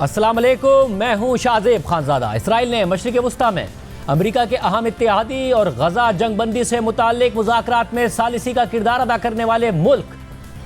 अस्सलाम वालेकुम, मैं हूं शाहजेब खानजादा। इसराइल ने मशरिक़ वस्ता में अमेरिका के अहम इत्तेहादी और गजा जंगबंदी से मुताल्लिक मुज़ाकरात में सालिसी का किरदार अदा करने वाले मुल्क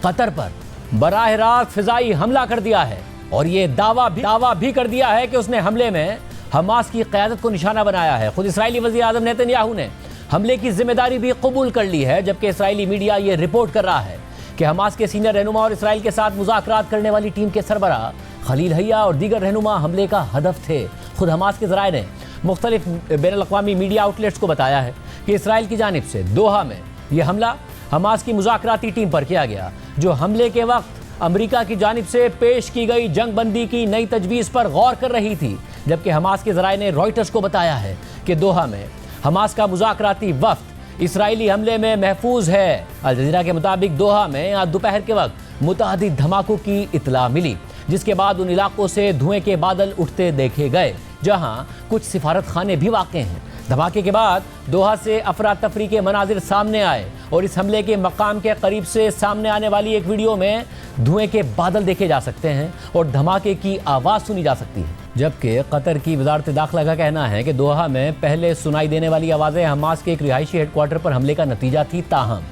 कतर पर बराह रास्त फ़िज़ाई हमला कर दिया है और ये दावा भी कर दिया है कि उसने हमले में हमास की क़यादत को निशाना बनाया है। खुद इसराइली वज़ीर आज़म नेतन्याहू ने हमले की जिम्मेदारी भी कबूल कर ली है, जबकि इसराइली मीडिया ये रिपोर्ट कर रहा है कि हमास के सीनियर रहनुमा और इसराइल के साथ मुज़ाकरात करने वाली टीम के सरबराह खलील हैया और दीगर रहनुमा हमले का हदफ थे। खुद हमास के ज़राए ने मुख्तलिफ बैनुल-अक़वामी मीडिया आउटलेट्स को बताया है कि इसराइल की जानिब से दोहा में यह हमला हमास की मुज़ाकराती टीम पर किया गया, जो हमले के वक्त अमेरिका की जानिब से पेश की गई जंगबंदी की नई तजवीज़ पर गौर कर रही थी। जबकि हमास के ज़राए ने रॉयटर्स को बताया है कि दोहा में हमास का मुज़ाकराती वफ़द इसराइली हमले में महफूज है। अल जज़ीरा के मुताबिक दोहा में आज दोपहर के वक्त मुतअद्दिद धमाकों की इत्तला मिली, जिसके बाद उन इलाकों से धुएं के बादल उठते देखे गए जहां कुछ सिफारत खाने भी वाक़े हैं। धमाके के बाद दोहा से अफरा तफरी के मनाजिर सामने आए और इस हमले के मकाम के करीब से सामने आने वाली एक वीडियो में धुएं के बादल देखे जा सकते हैं और धमाके की आवाज़ सुनी जा सकती है। जबकि कतर की वजारत दाखिला का कहना है कि दोहा में पहले सुनाई देने वाली आवाज़ें हमास के एक रिहायशी हेडक्वार्टर पर हमले का नतीजा थी। ताहम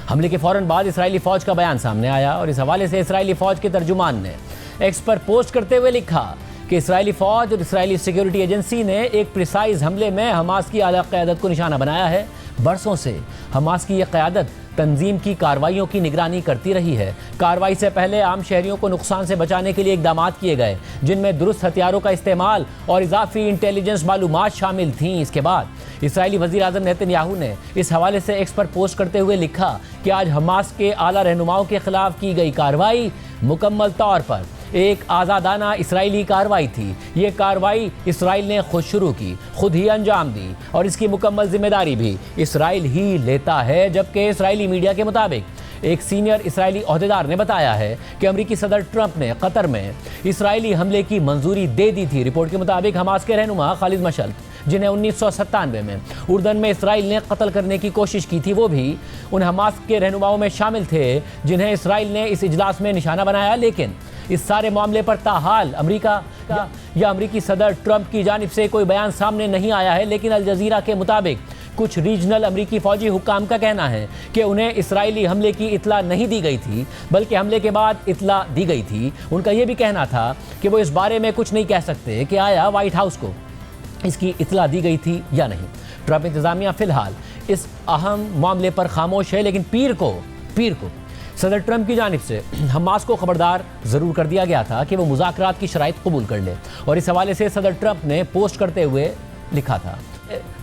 हमले के फ़ौरन बाद इसराइली फ़ौज का बयान सामने आया और इस हवाले से इसराइली फ़ौज के तर्जुमान ने एक्स पर पोस्ट करते हुए लिखा कि इसराइली फ़ौज और इसराइली सिक्योरिटी एजेंसी ने एक प्रिसाइज हमले में हमास की आला क़यादत को निशाना बनाया है। बरसों से हमास की यह क़यादत तंजीम की कार्रवाइयों की निगरानी करती रही है। कार्रवाई से पहले आम शहरियों को नुकसान से बचाने के लिए इक़दामात किए गए, जिनमें दुरुस्त हथियारों का इस्तेमाल और इजाफी इंटेलिजेंस मालूमात शामिल थीं। इसके बाद इसराइली वज़ीर आज़म नेतन्याहू ने इस हवाले से एक्स पर पोस्ट करते हुए लिखा कि आज हमास के आला रहनुमाओं के खिलाफ की गई कार्रवाई मुकम्मल तौर पर एक आज़ादाना इसराइली कार्रवाई थी। ये कार्रवाई इसराइल ने खुद शुरू की, खुद ही अंजाम दी और इसकी मुकम्मल जिम्मेदारी भी इसराइल ही लेता है। जबकि इसराइली मीडिया के मुताबिक एक सीनियर इसराइली ओहदेदार ने बताया है कि अमेरिकी सदर ट्रंप ने कतर में इसराइली हमले की मंजूरी दे दी थी। रिपोर्ट के मुताबिक हमास के रहनुमा खालिद मशअल, जिन्हें 1997 में उर्दन में इसराइल ने कत्ल करने की कोशिश की थी, वो भी उन हमास के रहनुमाओं में शामिल थे जिन्हें इसराइल ने इस इजलास में निशाना बनाया। लेकिन इस सारे मामले पर ताहाल अमेरिका या अमेरिकी सदर ट्रंप की जानिब से कोई बयान सामने नहीं आया है। लेकिन अल जज़ीरा के मुताबिक कुछ रीजनल अमेरिकी फ़ौजी हुक्काम का कहना है कि उन्हें इसराइली हमले की इत्तला नहीं दी गई थी, बल्कि हमले के बाद इत्तला दी गई थी। उनका यह भी कहना था कि वो इस बारे में कुछ नहीं कह सकते कि आया वाइट हाउस को इसकी इत्तला दी गई थी या नहीं। ट्रंप इंतज़ामिया फ़िलहाल इस अहम मामले पर खामोश है, लेकिन पीर को सदर ट्रंप की जानिब से हमास को खबरदार ज़रूर कर दिया गया था कि वो मुज़ाकरात की शराइत कबूल कर ले। और इस हवाले से सदर ट्रंप ने पोस्ट करते हुए लिखा था,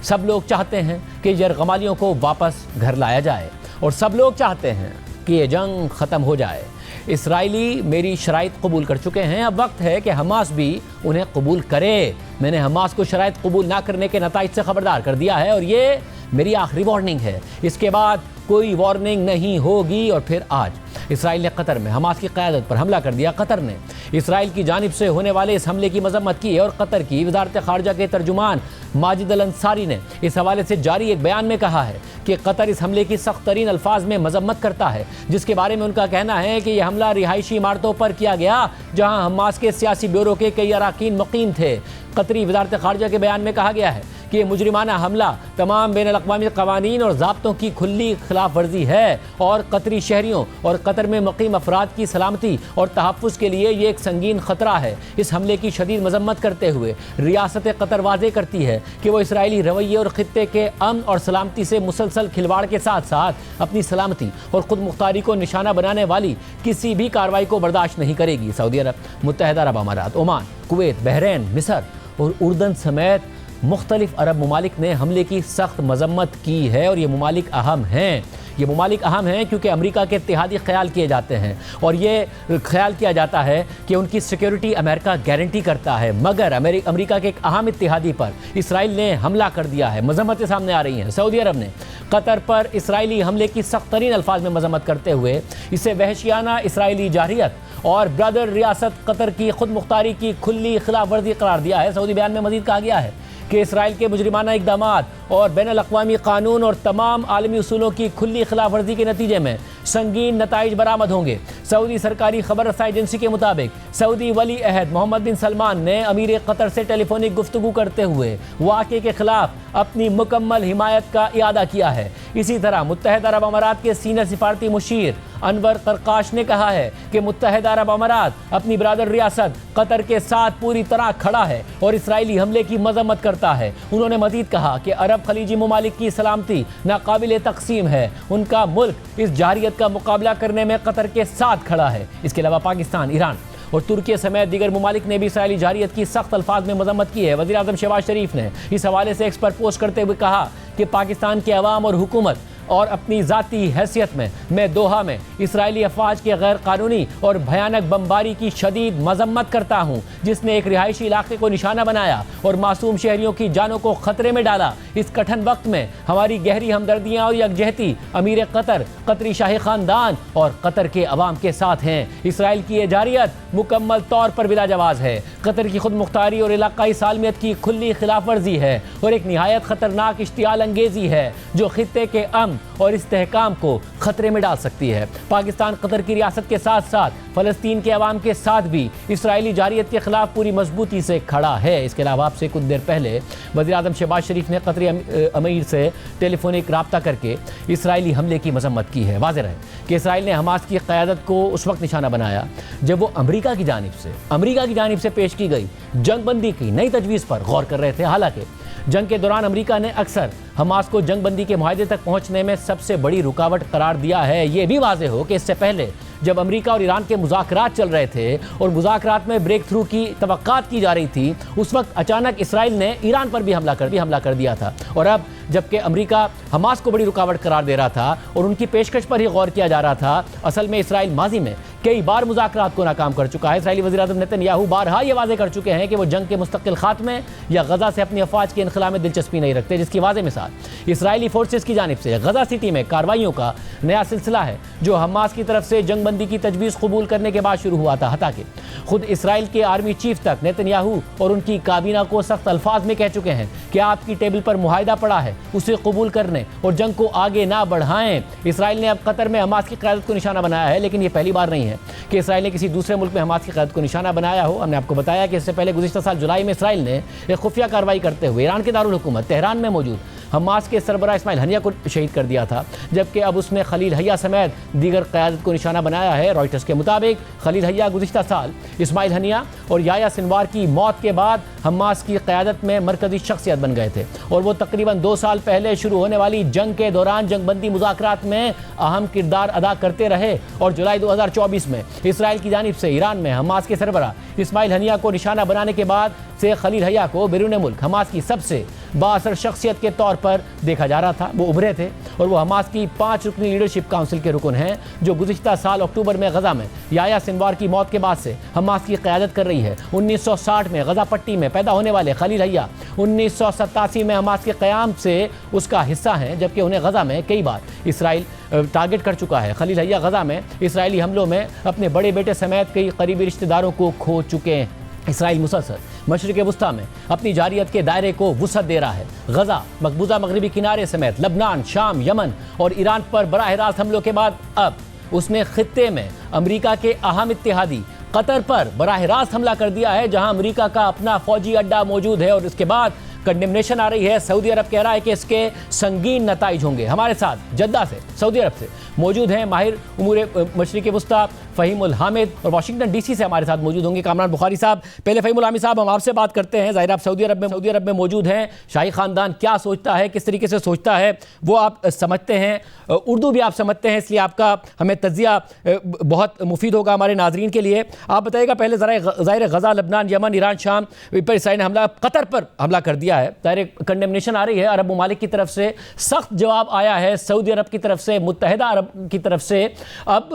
सब लोग चाहते हैं कि यरगमालियों को वापस घर लाया जाए और सब लोग चाहते हैं कि ये जंग ख़त्म हो जाए। इसराइली मेरी शराइत कबूल कर चुके हैं, अब वक्त है कि हमास भी उन्हें कबूल करे। मैंने हमास को शराइत कबूल ना करने के नताइज से खबरदार कर दिया है और ये मेरी आखिरी वार्निंग है, इसके बाद कोई वार्निंग नहीं होगी। और फिर आज इसराइल ने कतर में हमास की क़यादत पर हमला कर दिया। कतर ने इसराइल की जानिब से होने वाले इस हमले की मजम्मत की है और कतर की वजारत ख़ारजा के तर्जुमान माजिद अल अंसारी ने इस हवाले से जारी एक बयान में कहा है कि कतर इस हमले की सख्त तरीन अल्फाज में मजम्मत करता है, जिसके बारे में उनका कहना है कि यह हमला रिहायशी इमारतों पर किया गया जहाँ हमास के सियासी ब्यूरो के कई अरकान मुकीम थे। कतरी वजारत ख़ारजा के बयान में कहा गया है कि मुजरिमाना हमला तमाम बैनुल-अक़वामी क़वानीन और ज़ाब्तों की खुली खिलाफ वर्जी है और कतरी शहरियों और कतर में मुक़ीम अफराद की सलामती और तहफ़्फ़ुज़ के लिए ये एक संगीन ख़तरा है। इस हमले की शदीद मजम्मत करते हुए रियासत कतर वाज़े करती है कि वो इसराइली रवैये और ख़ित्ते के अमन और सलामती से मुसलसल खिलवाड़ के साथ साथ अपनी सलामती और ख़ुद मुख्तारी को निशाना बनाने वाली किसी भी कार्रवाई को बर्दाश्त नहीं करेगी। सऊदी अरब, मुत्तहिदा अरब अमारात, ओमान, कुवैत, बहरीन, मिस्र और उर्दन समेत मुख्तलिफ अरब ममालिक ने हमले की सख्त मजम्मत की है और ये ममालिक अहम हैं। ये ममालिक अहम हैं क्योंकि अमेरिका के इत्तेहादी ख्याल किए जाते हैं और ये ख्याल किया जाता है कि उनकी सिक्योरिटी अमेरिका गारंटी करता है। मगर अमेरिका के एक अहम इत्तेहादी पर इसराइल ने हमला कर दिया है। मजम्मतें सामने आ रही हैं। सऊदी अरब ने कतर पर इसराइली हमले की सख्त तरीन अल्फाज में मजम्मत करते हुए इसे वहशियाना इसराइली जारहियत और ब्रदर रियासत कतर की खुद मुख्तारी की खुली खिलाफ वर्जी करार दिया है। सऊदी बयान में मजीद कहा गया है कि इसराइल के मुजरिमाना इक़दामात और बैनुल-अक़वामी कानून और तमाम आलमी उसूलों की खुली खिलाफ वर्जी के नतीजे में संगीन नताइज बरामद होंगे। सऊदी सरकारी खबर रसाई एजेंसी के मुताबिक सऊदी वली अहद मोहम्मद बिन सलमान ने अमीर कतर से टेलीफोनिक गुफ्तगू करते हुए वाक़े के खिलाफ अपनी मुकम्मल हिमायत का इरादा किया है। इसी तरह मुत्तहिदा अरब अमारात के सीनियर सिफारती मुशीर अनवर करकाश ने कहा है कि मुत्तहिदा अरब अमारात अपनी बरादर रियासत कतर के साथ पूरी तरह खड़ा है और इसराइली हमले की मजम्मत करता है। उन्होंने मजीद कहा कि अरब खलीजी ममालिक की सलामती नाकाबिल तकसीम है, उनका मुल्क इस जारियत का मुकाबला करने में कतर के साथ खड़ा है। इसके अलावा पाकिस्तान, ईरान और तुर्की समेत दीगर ममालिक ने भी इसराइली जारियत की सख्त अल्फाज में मजम्मत की है। वज़ीर आज़म शहबाज शरीफ ने इस हवाले से एक्स पर पोस्ट करते हुए कहा कि पाकिस्तान के अवाम और हुकूमत और अपनी ज़ाती हैसियत में मैं दोहा में इसराइली अफवाज के गैर कानूनी और भयानक बमबारी की शदीद मजम्मत करता हूँ, जिसने एक रिहायशी इलाके को निशाना बनाया और मासूम शहरियों की जानों को खतरे में डाला। इस कठिन वक्त में हमारी गहरी हमदर्दियाँ और यकजहती अमीर कतर, कतरी शाही ख़ानदान और कतर के अवाम के साथ हैं। इसराइल की ये जारियत मुकम्मल तौर पर बिलाजवाज़ है, कतर की खुद मुख्तारी और इलाकाई सालमियत की खुली खिलाफ वर्जी है और एक निहायत ख़तरनाक इश्तियाल अंगेज़ी है जो खित्ते के अमन और इस्तेहकाम को खतरे में डाल सकती है। पाकिस्तान कतर की रियासत के साथ साथ फ़लस्तीन के अवाम के साथ भी इसराइली जारियत के खिलाफ पूरी मजबूती से खड़ा है। इसके अलावा आपसे कुछ देर पहले वज़ीर आज़म शहबाज शरीफ ने कतरी अमीर से टेलीफोनिक रब्ता करके इसराइली हमले की मजम्मत की है। वाज़ेह है कि इसराइल ने हमास की क़यादत को उस वक्त निशाना बनाया जब वो अमरीका की जानिब से पेश की गई जंगबंदी की नई तजवीज़ पर गौर कर रहे थे। हालांकि जंग के दौरान अमरीका ने अक्सर हमास को जंगबंदी के मुआहदे तक पहुंचने में सबसे बड़ी रुकावट करार दिया है। ये भी वाज़ेह हो कि इससे पहले जब अमरीका और ईरान के मुज़ाकरात चल रहे थे और मुज़ाकरात में ब्रेक थ्रू की तवक्कात की जा रही थी, उस वक्त अचानक इसराइल ने ईरान पर भी हमला कर दिया था। और अब जबकि अमरीका हमास को बड़ी रुकावट करार दे रहा था और उनकी पेशकश पर ही गौर किया जा रहा था, असल में इसराइल माजी में कई बार मुज़ाकरात को नाकाम कर चुका है। इसराइली वज़ीर आज़म नेतन्याहू बारहा ये वाज़ेह कर चुके हैं कि वो जंग के मुस्तकिल खात्मे या गज़ा से अपनी अफवाज के इनखला में दिलचस्पी नहीं रखते, जिसकी वाज़ेह मिसाल इसराइली फोर्सेस की जानिब से गज़ा सिटी में कार्रवाइयों का नया सिलसिला है जो हमास की तरफ से जंगबंदी की तजवीज़ कबूल करने के बाद शुरू हुआ था। हताकि खुद इसराइल के आर्मी चीफ तक नेतन्याहू और उनकी काबीना को सख्त अल्फाज में कह चुके हैं कि आपकी टेबल पर मुआहिदा पड़ा है, उसे कबूल करने और जंग को आगे ना बढ़ाएं। इसराइल ने अब कतर में हमास की क़यादत को निशाना बनाया है, लेकिन ये पहली बार नहीं है कि इसराइल ने किसी दूसरे मुल्क में हमास की क़यादत को निशाना बनाया हो। हमने आपको बताया कि इससे पहले गुज़िश्ता साल जुलाई में इसराइल ने एक खुफिया कार्रवाई करते हुए ईरान के दारुल हुकूमत तेहरान में मौजूद हमास के सरबराह इस्माइल हनिया को शहीद कर दिया था, जबकि अब उसने खलील हय्या समेत दीगर क़यादत को निशाना बनाया है। रॉयटर्स के मुताबिक खलील हय्या गुज़िश्ता साल इस्माइल हनिया और याया सिनवार की मौत के बाद हमास की क़यादत में मरकज़ी शख्सियत बन गए थे और वो तकरीबन 2 साल पहले शुरू होने वाली जंग के दौरान जंगबंदी मुज़ाकरात में अहम किरदार अदा करते रहे। और जुलाई 2024 में इसराइल की जानिब से ईरान में हमास के सरबराह इस्माइल हनिया को निशाना बनाने के बाद से खलील हय्या को बैरून मुल्क हमास की सबसे बाअसर शख्सियत के तौर पर देखा जा रहा था। वो उभरे थे और वो हमास की 5 रुकनी लीडरशिप काउंसिल के रुकन हैं जो गुज़िश्ता साल अक्टूबर में गज़ा में याया सिनवार की मौत के बाद से हमास की क़यादत कर रही है। 1960 में गज़ा पट्टी में पैदा होने वाले खलील हय्या 1987 में हमास के क़याम से उसका हिस्सा हैं, जबकि उन्हें गज़ा में कई बार इसराइल टारगेट कर चुका है। खलील हय्या गज़ा में इसराइली हमलों में अपने बड़े बेटे समेत कई करीबी रिश्तेदारों को खो चुके हैं। इसराइल मुसलसल मशरिक़ वुस्ता में अपनी जारियत के दायरे को वुसअत दे रहा है। गज़ा, मकबूजा मगरबी किनारे समेत लबनान, शाम, यमन और ईरान पर बराह रास्त हमलों के बाद अब उसने खित्ते में अमरीका के अहम इत्तेहादी कतर पर बराह रास्त हमला कर दिया है, जहां अमरीका का अपना फौजी अड्डा मौजूद है। और इसके बाद कंडेमनेशन आ रही है। सऊदी अरब कह रहा है कि इसके संगीन नताइज होंगे। हमारे साथ जद्दा से, सऊदी अरब से मौजूद हैं माहिर उमूर मशरिक़ वुस्ता फ़हीमुल हामिद और वाशिंगटन डीसी से हमारे साथ मौजूद होंगे कामरान बुखारी साहब। पहले फ़हीमुल हामिद साहब, हम आपसे बात करते हैं। ज़ाहिर आप सऊदी अरब में मौजूद हैं। शाही ख़ानदान क्या सोचता है, किस तरीके से सोचता है, वो आप समझते हैं, उर्दू भी आप समझते हैं, इसलिए आपका हमें तज्ज़िया बहुत मुफीद होगा हमारे नाजरीन के लिए। आप बताइएगा पहले ज़रा, ज़ाहिर गज़ा, लबनान, यमन, ईरान, शाम पर इसराइल ने हमला, कतर पर हमला कर दिया है। ज़ाहिर कंडेमनेशन आ रही है अरब ममालिक की तरफ से, सख्त जवाब आया है सऊदी अरब की तरफ से, मुत्तहिदा अरब की तरफ से। अब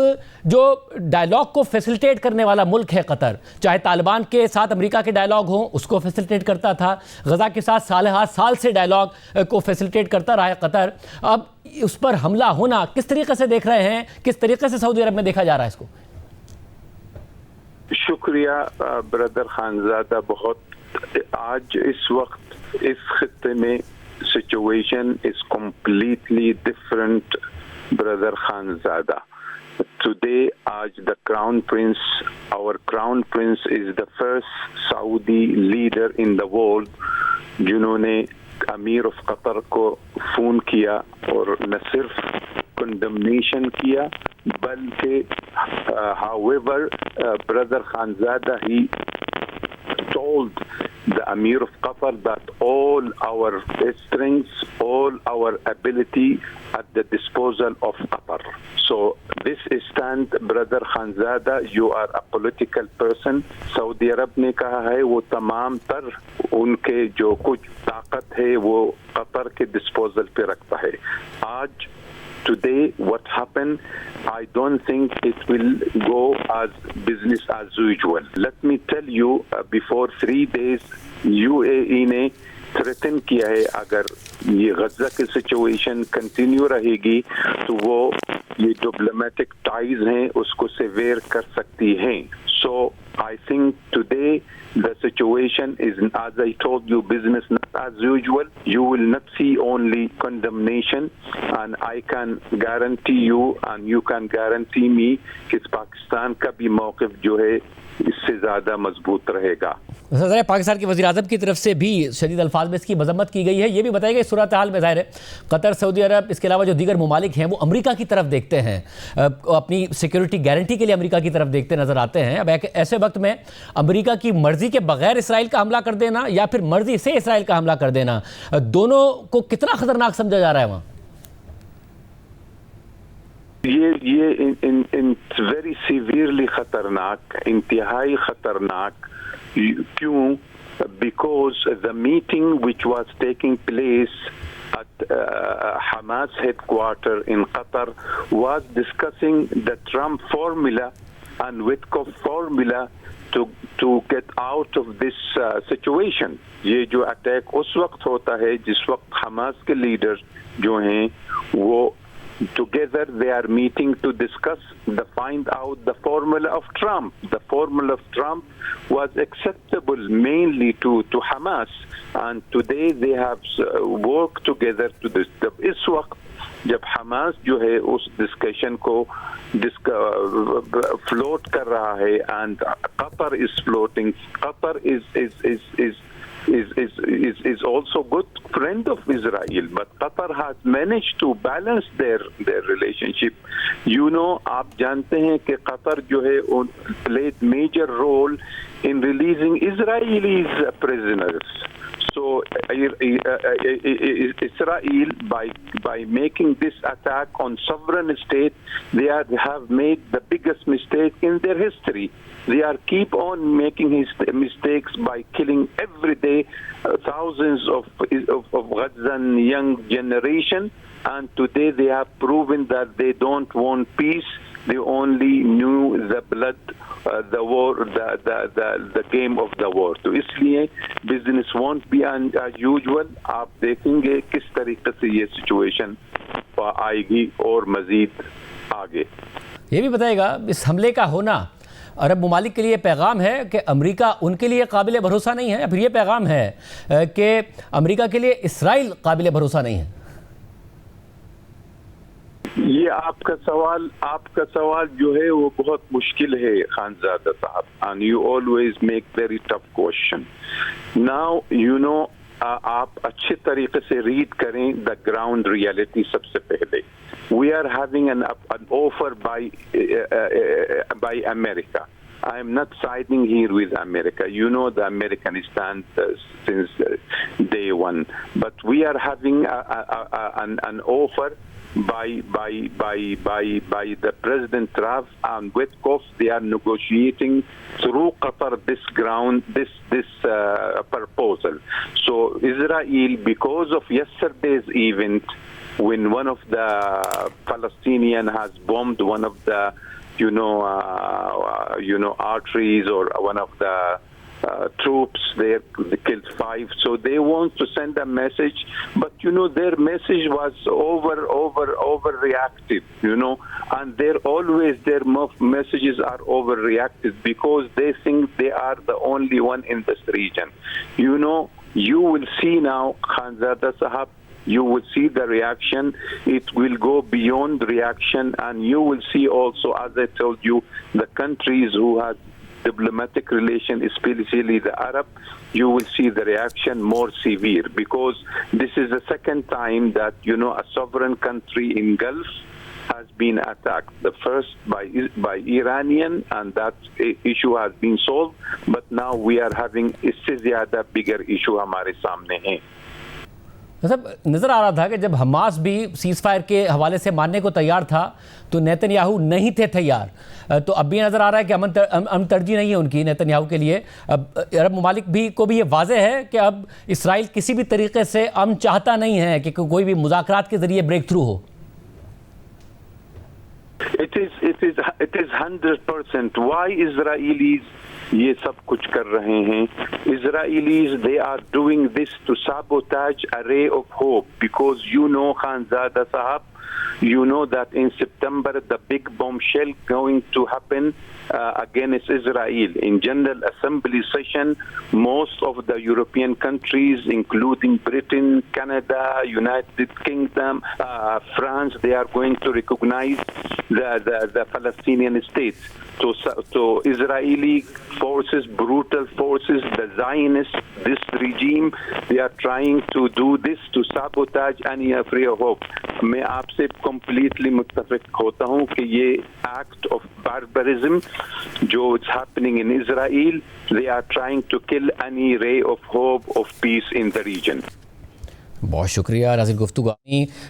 जो डायलॉग को फैसिलिटेट करने वाला मुल्क है कतर, चाहे तालिबान के साथ अमेरिका के डायलॉग हो उसको फैसिलिटेट करता था, गज़ा के साथ साल से डायलॉग को फैसिलिटेट करता रहा है कतर, अब उस पर हमला होना किस तरीके से देख रहे हैं, किस तरीके से सऊदी अरब में देखा जा रहा है इसको? शुक्रिया ब्रदर खानजादा। बहुत आज इस वक्त इस खित्ते में situation is completely different brother Khanzada. today, आज the Crown Prince, our Crown Prince is the first Saudi leader in the world जिन्होंने अमीर ऑफ कतर को फोन किया और न सिर्फ कंडमनेशन किया बल्कि however brother Khanzada he told the Amir of Qatar that all our strengths, all our ability at the disposal of Qatar. So this stand, brother Khanzada, you are a political person. Saudi Arab ने कहा है वो तमाम तर उनके जो कुछ ताकत है वो कतर के डिस्पोजल पे रखता है. आज today what happened, I don't think it will go as business as usual. Let me tell you, before 3 days UAE ने थ्रेटन किया है अगर ये गजा की सिचुएशन कंटिन्यू रहेगी तो वो ये डिप्लोमेटिक टाइज हैं उसको सेवेयर कर सकती हैं. So I think today the situation is, as I told you, business not as usual. You will not see only condemnation, and I can guarantee you and you can guarantee me कि पाकिस्तान का भी मौक़िफ़ जो है इससे ज़्यादा मजबूत रहेगा. सदर पाकिस्तान के वज़ीर आज़म की तरफ से भी शदीद अल्फाज में इसकी मजम्मत की गई है. ये भी बताया गया सूरत हाल में ज़ाहिर है कतर, सऊदी अरब, इसके अलावा जो दीगर ममालिक हैं वो अमेरिका की तरफ देखते हैं, अपनी सिक्योरिटी गारंटी के लिए अमेरिका की तरफ देखते नज़र आते हैं. अब ऐसे वक्त में अमेरिका की मर्ज़ी के बगैर इसराइल का हमला कर देना या फिर मर्ज़ी से इसराइल का हमला कर देना, दोनों को कितना ख़तरनाक समझा जा रहा है वहाँ? ये इन वेरी सीवियरली खतरनाक, इंतहाई खतरनाक. क्यों? Because the meeting which was taking place at Hamas headquarters in Qatar was discussing the Trump formula and Witkoff formula to get out of this situation. ये जो अटैक उस वक्त होता है जिस वक्त हमास के लीडर जो हैं वो together they are meeting to discuss find out the formula of Trump. The formula of Trump was acceptable mainly to Hamas, and today they have worked together to this. इस वक्त जब Hamas जो है उस discussion को float कर रहा है and Qatar is floating. Qatar is also good friend of Israel, but Qatar has managed to balance their relationship. You know, आप जानते हैं कि Qatar जो है played major role in releasing Israelis prisoners. So Israel, by making this attack on sovereign state, they have made the biggest mistake in their history. They are keep on making mistakes by killing every day thousands of Gazan young generation, and today they have proven that they don't want peace. They only knew the blood, the war, the game of the war. तो इसलिए business won't be as usual. आप देखेंगे किस तरीके से ये situation आएगी और मजीद आगे. ये भी बताएगा इस हमले का होना अरब ममालिक के लिए पैगाम है कि अमेरिका उनके लिए काबिल भरोसा नहीं है, या फिर ये पैगाम है कि अमेरिका के लिए इसराइल काबिल भरोसा नहीं है? ये आपका सवाल जो है वो बहुत मुश्किल है खानज़ादा साहब, and you always make very tough question. Now you know, आप अच्छे तरीके से रीड करें the ground reality. सबसे पहले we are having an offer by America. I am not siding here with America. You know the American stand since day one, but we are having an offer by the President Trump and Witkoff. They are negotiating through Qatar this proposal. So Israel, because of yesterday's event, when one of the Palestinian has bombed one of the arteries or one of the troops, they killed 5. So they want to send a message, but their message was overreactive, and their messages are overreactive because they think they are the only one in this region. You will see now, Khanzada Sahab, you will see the reaction. It will go beyond reaction, and you will see also, as I told you, the countries who have diplomatic relation, especially the Arab, you will see the reaction more severe, because this is the second time that, a sovereign country in Gulf has been attacked. The first by Iranian, and that issue has been solved, but now we are having इससे ज़्यादा bigger issue हमारे सामने है. मतलब नजर आ रहा था कि जब हमास भी सीज फायर के हवाले से मानने को तैयार था तो नेतन्याहू नहीं थे तैयार. तो अब भी नजर आ रहा है कि अमन तरजीह नहीं है उनकी नेतन्याहू के लिए. अब अरब ममालिक भी को भी ये वाज़ेह है कि अब इसराइल किसी भी तरीके से अमन चाहता नहीं है कि कोई भी मुज़ाकरात के जरिए ब्रेक थ्रू हो. It is 100%. Why Israelis ये सब कुछ कर रहे हैं? Israelis, they are doing this to sabotage a ray of hope, because Khanzada Sahab, that in September the big bombshell going to happen against Israel. In General Assembly session, most of the European countries, including Britain, Canada, United Kingdom, France, they are going to recognize the Palestinian state. So Israeli forces, brutal forces, the Zionists, this regime, they are trying to do this to sabotage any ray of hope. मैं आपसे completely मुत्तफिक होता हूँ कि ये act of barbarism जो is happening in Israel, they are trying to kill any ray of hope of peace in the region. बहुत शुक्रिया नाज़रीन गुफ्तगू.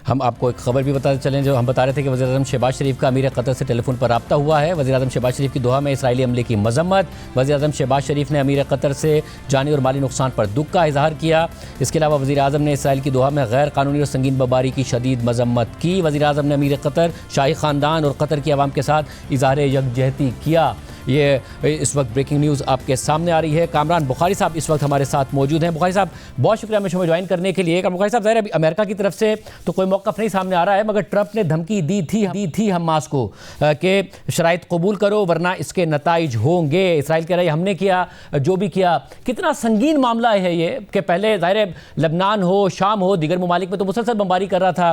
हम आपको एक ख़बर भी बताते चलें. जो हम बता रहे थे कि वज़ीर-ए-आज़म शहबाज शरीफ का अमीर क़तर से टेलीफोन पर रब्ता हुआ है. वज़ीर-ए-आज़म शहबाज शरीफ की दोहा में इसराइली हमले की मज़म्मत. वज़ीर-ए-आज़म शहबाज शरीफ ने अमीर क़तर से जानी और माली नुकसान पर दुख का इजहार किया. इसके अलावा वज़ीर-ए-आज़म ने इसराइल की दोहा में गैर कानूनी और संगीन बमबारी की शदीद मज़म्मत की. वज़ीर-ए-आज़म ने अमीर क़तर, शाही ख़ानदान और क़तर की आवाम के साथ इज़हार यकजहती किया. ये इस वक्त ब्रेकिंग न्यूज़ आपके सामने आ रही है. कामरान बुखारी साहब इस वक्त हमारे साथ मौजूद हैं. बुखारी साहब, बहुत शुक्रिया हमें शो ज्वाइन करने के लिए. बुखारी साहब, ज़ाहिर है अभी अमेरिका की तरफ से तो कोई मौक़िफ़ नहीं सामने आ रहा है, मगर ट्रंप ने धमकी दी थी हमास को कि शराइत कबूल करो वरना इसके नताइज होंगे. इसराइल कह रहा है हमने किया जो भी किया. कितना संगीन मामला है ये कि पहले ज़ाहिर है लबनान हो, शाम हो, दीगर ममालिक में तो मुसलसल बमबारी कर रहा था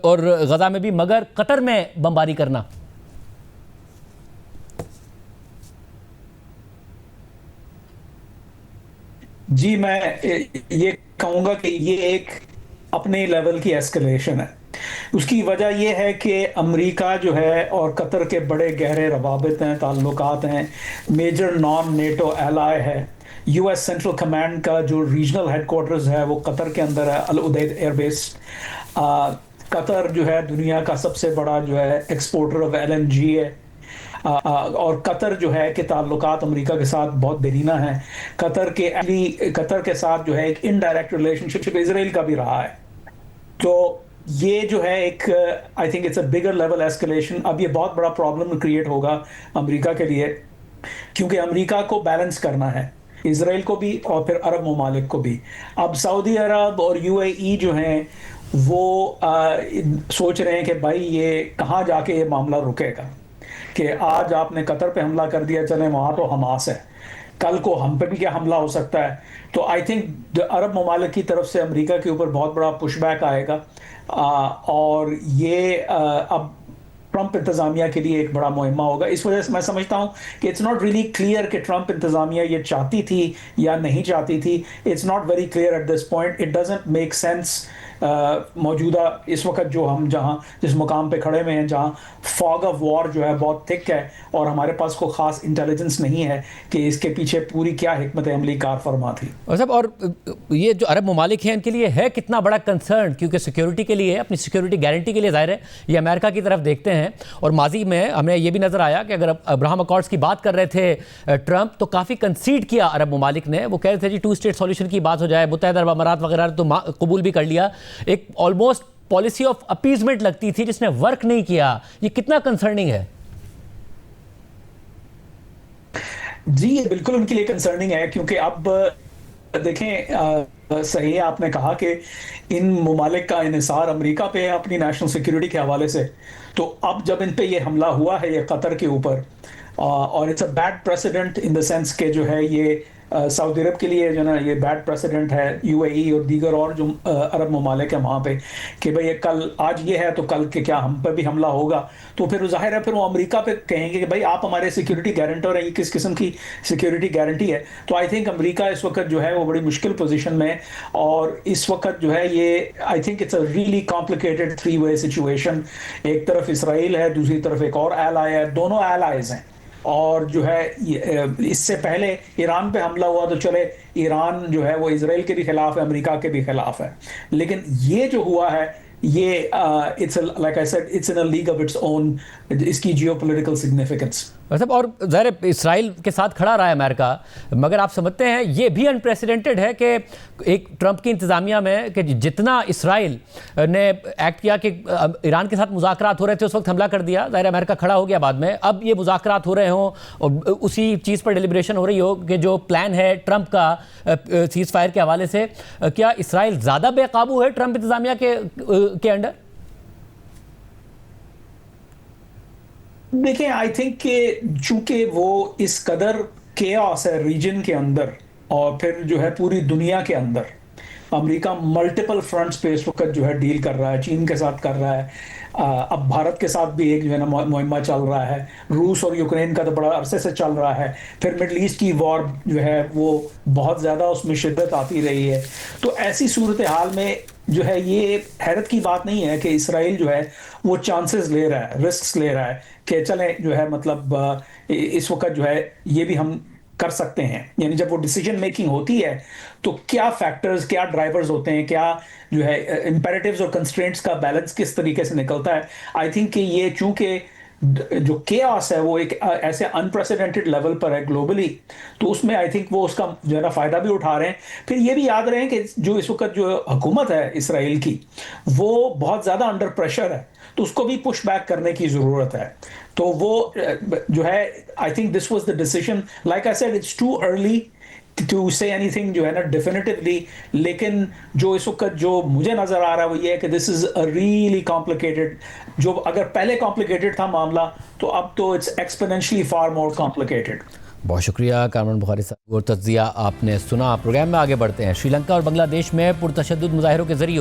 और गज़ा में भी, मगर कतर में बमबारी करना. जी, मैं ये कहूँगा कि ये एक अपने लेवल की एस्केलेशन है. उसकी वजह ये है कि अमेरिका जो है और कतर के बड़े गहरे रवाबित हैं, ताल्लुकात हैं, मेजर नॉन नेटो एलाय है. यूएस सेंट्रल कमांड का जो रीजनल हेडक्वार्टर्स है वो कतर के अंदर है, अल उदैद एयरबेस. कतर जो है दुनिया का सबसे बड़ा जो है एक्सपोर्टर ऑफ एलएनजी है. और कतर जो है कि ताल्लुकात अमेरिका के साथ बहुत देरीना है. कतर के साथ जो है एक इनडायरेक्ट रिलेशनशिप इजराइल का भी रहा है. तो ये जो है एक I think it's a bigger level escalation. अब ये बहुत बड़ा प्रॉब्लम क्रिएट होगा अमेरिका के लिए, क्योंकि अमेरिका को बैलेंस करना है, इजराइल को भी और फिर अरब ममालिक को भी. अब सऊदी अरब और यूएई जो हैं वो सोच रहे हैं कि भाई ये कहाँ जाके ये मामला रुकेगा, कि आज आपने कतर पे हमला कर दिया, चले वहाँ तो हमास है, कल को हम पे भी क्या हमला हो सकता है. तो आई थिंक अरब ममालिक की तरफ से अमेरिका के ऊपर बहुत बड़ा पुशबैक आएगा. और ये अब ट्रंप इंतज़ामिया के लिए एक बड़ा मुहिम्मा होगा. इस वजह से मैं समझता हूँ कि इट्स नॉट रियली क्लियर कि ट्रंप इंतज़ामिया ये चाहती थी या नहीं चाहती थी. It's not very clear at this point. It doesn't make sense मौजूदा इस वक्त जो हम जहाँ जिस मुकाम पे खड़े हुए हैं, जहाँ फॉग ऑफ वॉर जो है बहुत थिक है और हमारे पास कोई ख़ास इंटेलिजेंस नहीं है कि इसके पीछे पूरी क्या हिकमत अमली कार फरमा थी. और साहब, और ये जो अरब ममालिक हैं इनके लिए है कितना बड़ा कंसर्न, क्योंकि सिक्योरिटी के लिए, अपनी सिक्योरिटी गारंटी के लिए ज़ाहिर है ये अमेरिका की तरफ देखते हैं. और माजी में हमें ये भी नज़र आया कि अगर अब्राहम अकॉर्ड्स की बात कर रहे थे ट्रंप, तो काफ़ी कंसीड किया अरब ममालिक ने. वो कह रहे थे जी 2 स्टेट सॉल्यूशन की बात हो जाए, मुत्तहिदा अरब अमारात वगैरह तो कबूल भी कर लिया. एक ऑलमोस्ट पॉलिसी ऑफ अपीजमेंट लगती थी जिसने वर्क नहीं किया. ये कितना कंसर्निंग है? जी, ये बिल्कुल उनके लिए कंसर्निंग है, क्योंकि अब देखें, सही है आपने कहा कि इन ममालिक का इन्हिसार अमेरिका पे है अपनी नेशनल सिक्योरिटी के हवाले से. तो अब जब इन पे ये हमला हुआ है ये कतर के ऊपर, और it's a bad president in the sense के जो है ये सऊदी अरब के लिए जो ना ये बैड प्रेसिडेंट है, यूएई और दीगर और जो अरब ममालिक है वहाँ पे, कि भाई ये कल आज ये है तो कल के क्या हम पर भी हमला होगा, तो फिर जाहिर है फिर वो अमेरिका पे कहेंगे कि भाई आप हमारे सिक्योरिटी गारंटर हैं, ये किस किस्म की सिक्योरिटी गारंटी है। तो आई थिंक अमेरिका इस वक्त जो है वो बड़ी मुश्किल पोजीशन में है, और इस वक्त जो है ये I think it's a really complicated three way situation. एक तरफ इसराइल है, दूसरी तरफ एक और एलाई है, दोनों एलाइज हैं। और जो है इससे पहले ईरान पे हमला हुआ तो चले, ईरान जो है वो इजराइल के भी खिलाफ है, अमेरिका के भी खिलाफ है, लेकिन ये जो हुआ है ये it's like I said it's in a league of its own, इसकी जियोपॉलिटिकल सिग्निफिकेंस। मतलब और ज़ाहिर इसराइल के साथ खड़ा रहा है अमेरिका, मगर आप समझते हैं ये भी अनप्रेसिडेंटेड है कि एक ट्रंप की इंतज़ामिया में कि जितना इसराइल ने एक्ट किया कि ईरान के साथ मुज़ाकरात हो रहे थे उस वक्त हमला कर दिया, ज़ाहिर अमेरिका खड़ा हो गया बाद में, अब ये मुज़ाकरात हो रहे हों और उसी चीज़ पर डिलिब्रेशन हो रही हो कि जो प्लान है ट्रंप का सीज़ फायर के हवाले से, क्या इसराइल ज़्यादा बेकाबू है ट्रंप इंतज़ामिया के अंडर? देखिए आई थिंक कि चूंकि वो इस कदर केओस है रीजन के अंदर और फिर जो है पूरी दुनिया के अंदर, अमेरिका मल्टीपल फ्रंट्स पे इस वक्त जो है डील कर रहा है, चीन के साथ कर रहा है, अब भारत के साथ भी एक जो है ना मुहिमा चल रहा है, रूस और यूक्रेन का तो बड़ा अरसे से चल रहा है, फिर मिडल ईस्ट की वॉर जो है वो बहुत ज़्यादा उसमें शिद्दत आती रही है। तो ऐसी सूरत हाल में जो है ये हैरत की बात नहीं है कि इसराइल जो है वो चांसेस ले रहा है, रिस्क ले रहा है कि चलें जो है मतलब इस वक्त जो है ये भी हम कर सकते हैं। यानी जब वो डिसीजन मेकिंग होती है तो क्या फैक्टर्स, क्या ड्राइवर्स होते हैं, क्या जो है इंपेरेटिव्स और कंस्ट्रेंट्स का बैलेंस किस तरीके से निकलता है। आई थिंक कि ये चूंकि जो केओस है वो एक ऐसे अनप्रेसिडेंटेड लेवल पर है ग्लोबली, तो उसमें आई थिंक वो उसका जो है ना फायदा भी उठा रहे हैं। फिर ये भी याद रहे कि जो इस वक्त जो हुकूमत है इसराइल की वो बहुत ज़्यादा अंडर प्रेशर है, तो उसको भी पुश बैक करने की ज़रूरत है। तो वो जो है I think this was the decision, like I said it's too early to say anything जो है ना डेफिनेटिवली, लेकिन जो इस वक्त जो मुझे नज़र आ रहा है वो ये है कि this is a really complicated, जो अगर पहले कॉम्प्लिकेटेड था मामला तो अब तो it's exponentially far more complicated. बहुत शुक्रिया कामरान बुखारी साहब, और तज्जिया आपने सुना। प्रोग्राम में आगे बढ़ते हैं। श्रीलंका और बांग्लादेश में पुरतशद्दुद मुजाहिरों के जरिए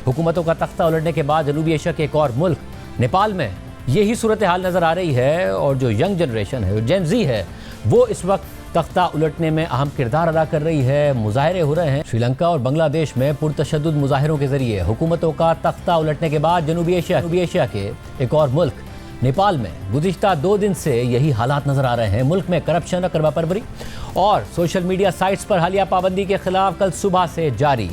हुकूमतों का तख्ता उलटने के बाद जनूबी एशिया के एक और मुल्क नेपाल में यही सूरत हाल नज़र आ रही है, और जो यंग जनरेशन है, जो जेन ज़ी है, वो इस वक्त तख्ता उलटने में अहम किरदार अदा कर रही है। मुजाहिरे हो रहे हैं श्रीलंका और बांग्लादेश में पुरतशद्दुद मुजाहिरों के जरिए हुकूमतों का तख्ता उलटने के बाद जनूबी एशिया के एक और मुल्क नेपाल में गुज़िश्ता 2 दिन से यही हालात नजर आ रहे हैं। मुल्क में करप्शन और करवा परवरी और सोशल मीडिया साइट्स पर हालिया पाबंदी के खिलाफ कल सुबह से जारी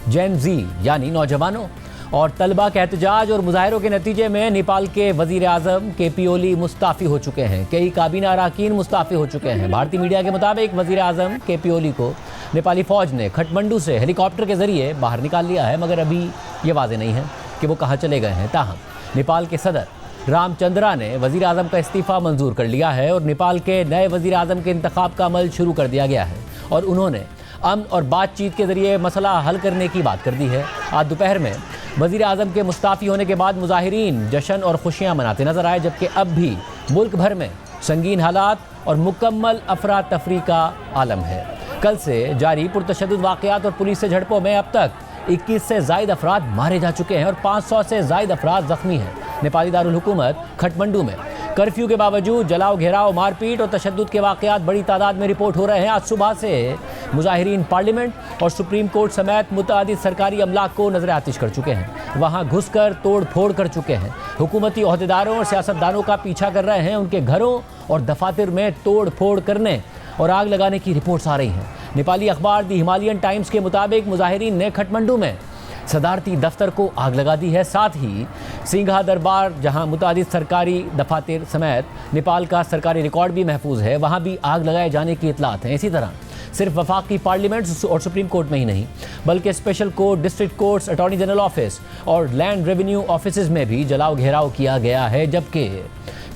जेन ज़ी यानी नौजवानों और तलबा के एहतजाज और मुजाहिरों के नतीजे में नेपाल के वज़ीर आज़म KP ओली मुस्ताफ़ी हो चुके हैं। कई काबीना अरकान मुस्ताफ़ी हो चुके हैं। भारतीय मीडिया के मुताबिक वज़ीर आज़म KP ओली को नेपाली फ़ौज ने खटमंडू से हेलीकॉप्टर के ज़रिए बाहर निकाल लिया है, मगर अभी ये वाज़ेह नहीं है कि वो कहाँ चले गए हैं। ताहम नेपाल के सदर रामचंद्रा ने वज़ीर आज़म का इस्तीफ़ा मंजूर कर लिया है और नेपाल के नए वज़ीर आज़म के इंतखाब का अमल शुरू कर दिया गया है, और उन्होंने अमन और बातचीत के ज़रिए मसला हल करने की बात कर दी है। आज दोपहर में वज़ीर आज़म के मुस्ताफ़ी होने के बाद मुजाहिरीन जश्न और खुशियाँ मनाते नजर आए, जबकि अब भी मुल्क भर में संगीन हालात और मुकम्मल अफरा तफरी का आलम है। कल से जारी पुरतशद्दुद वाक़यात और पुलिस से झड़पों में अब तक 21 से ज़ायद अफराद मारे जा चुके हैं और 500 से ज़ायद अफराद ज़ख्मी हैं। नेपाली दारुल हुकूमत खटमंडू में कर्फ्यू के बावजूद जलाओ घेराव, मारपीट और तशद्दुद के वाक़यात बड़ी तादाद में रिपोर्ट हो रहे हैं। आज सुबह से मुजाहिरीन पार्लियामेंट और सुप्रीम कोर्ट समेत मुतअद्दिद सरकारी अमलाक को नजर आतिश कर चुके हैं। वहाँ घुसकर तोड़ फोड़ कर चुके हैं। हुकूमती ओहदेदारों और सियासतदानों का पीछा कर रहे हैं। उनके घरों और दफातर में तोड़ फोड़ करने और आग लगाने की रिपोर्ट्स आ रही हैं। नेपाली अखबार दी हिमालयन टाइम्स के मुताबिक मुजाहिरीन ने खटमंडू में सदारती दफ्तर को आग लगा दी है। साथ ही सिंघा दरबार, जहां मुतादिद सरकारी दफातर समेत नेपाल का सरकारी रिकॉर्ड भी महफूज है, वहां भी आग लगाए जाने की इतलात हैं। इसी तरह सिर्फ वफाकी पार्लियामेंट और सुप्रीम कोर्ट में ही नहीं, बल्कि special court, district courts, attorney general office और लैंड रेवेन्यू ऑफिस में भी जलाओ घेराव किया गया है। जबकि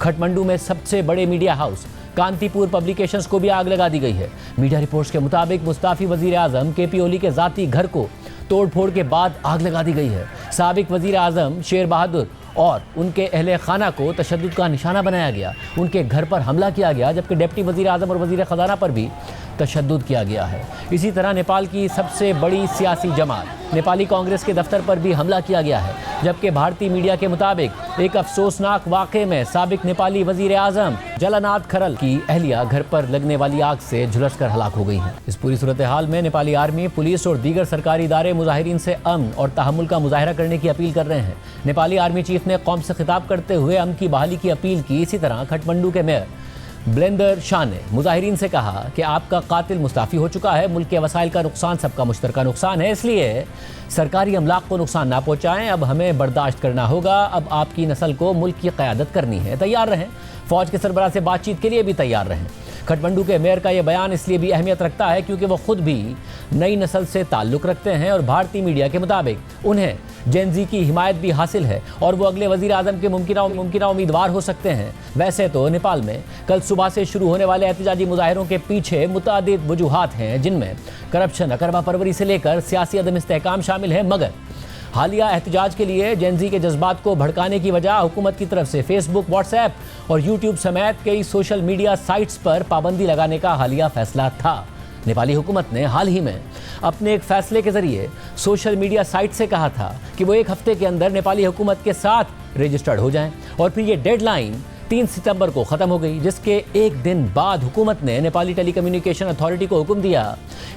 खटमंडू में सबसे बड़े मीडिया हाउस कांतिपुर पब्लिकेशंस को भी आग लगा दी गई है। मीडिया रिपोर्ट्स के मुताबिक मुस्ताफ़ी वज़ीर आज़म KP ओली के ज़ाती घर को तोड़ फोड़ के बाद आग लगा दी गई है। साबिक वज़ीर आज़म शेर बहादुर और उनके अहले खाना को तशद्दुद का निशाना बनाया गया, उनके घर पर हमला किया गया, जबकि डिप्टी वज़ीर आज़म और वज़ीर ख़जाना पर भी तशद्दुद किया गया है। इसी तरह नेपाल की सबसे बड़ी सियासी जमात नेपाली कांग्रेस के दफ्तर पर भी हमला किया गया है, जबकि भारतीय मीडिया के मुताबिक एक अफसोसनाक वाक़े में साबिक नेपाली वजीर आज़म जलनाथ खरल की अहलिया घर पर लगने वाली आग से झुलसकर हलाक हो गई हैं। इस पूरी सूरत हाल में नेपाली आर्मी, पुलिस और दीगर सरकारी इदारे मुजाहिरीन से अमन और तहम्मुल का मुजाहरा करने की अपील कर रहे हैं। नेपाली आर्मी चीफ ने कौम से खिताब करते हुए अमन की बहाली की अपील की। इसी तरह खटमंडू के मेयर ब्लेंडर शाह ने मुजाहिरीन से कहा कि आपका कातिल मुस्ताफ़ी हो चुका है, मुल्क के वसाइल का नुकसान सबका मुश्तरका नुकसान है, इसलिए सरकारी अमलाक को नुकसान ना पहुँचाएं। अब हमें बर्दाश्त करना होगा, अब आपकी नस्ल को मुल्क की क़यादत करनी है, तैयार रहें। फ़ौज के सरबराह से बातचीत के लिए भी तैयार रहें। खटमंडू के मेयर का यह बयान इसलिए भी अहमियत रखता है क्योंकि वो खुद भी नई नस्ल से ताल्लुक़ रखते हैं और भारतीय मीडिया के मुताबिक उन्हें जेन ज़ी की हिमायत भी हासिल है और वो अगले वज़ीर आज़म के मुमकिना उम्मीदवार हो सकते हैं। वैसे तो नेपाल में कल सुबह से शुरू होने वाले एहतजाजी मुजाहिरों के पीछे मुतादिद वजूहात हैं, जिनमें करप्शन, अकरबा परवरी से लेकर सियासी अदम इस्तेहकाम शामिल है। मगर हालिया एहतजाज के लिए जेन ज़ी के जज्बात को भड़काने की वजह हुकूमत की तरफ से फेसबुक, व्हाट्सएप और यूट्यूब समेत कई सोशल मीडिया साइट्स पर पाबंदी लगाने का हालिया फैसला था। नेपाली हुकूमत ने हाल ही में अपने एक फैसले के जरिए सोशल मीडिया साइट से कहा था कि वो 1 हफ्ते के अंदर नेपाली हुकूमत के साथ रजिस्टर्ड हो जाएं और फिर ये डेडलाइन 3 सितंबर को ख़त्म हो गई, जिसके एक दिन बाद हुकूमत ने नेपाली टेलीकम्युनिकेशन अथॉरिटी को हुक्म दिया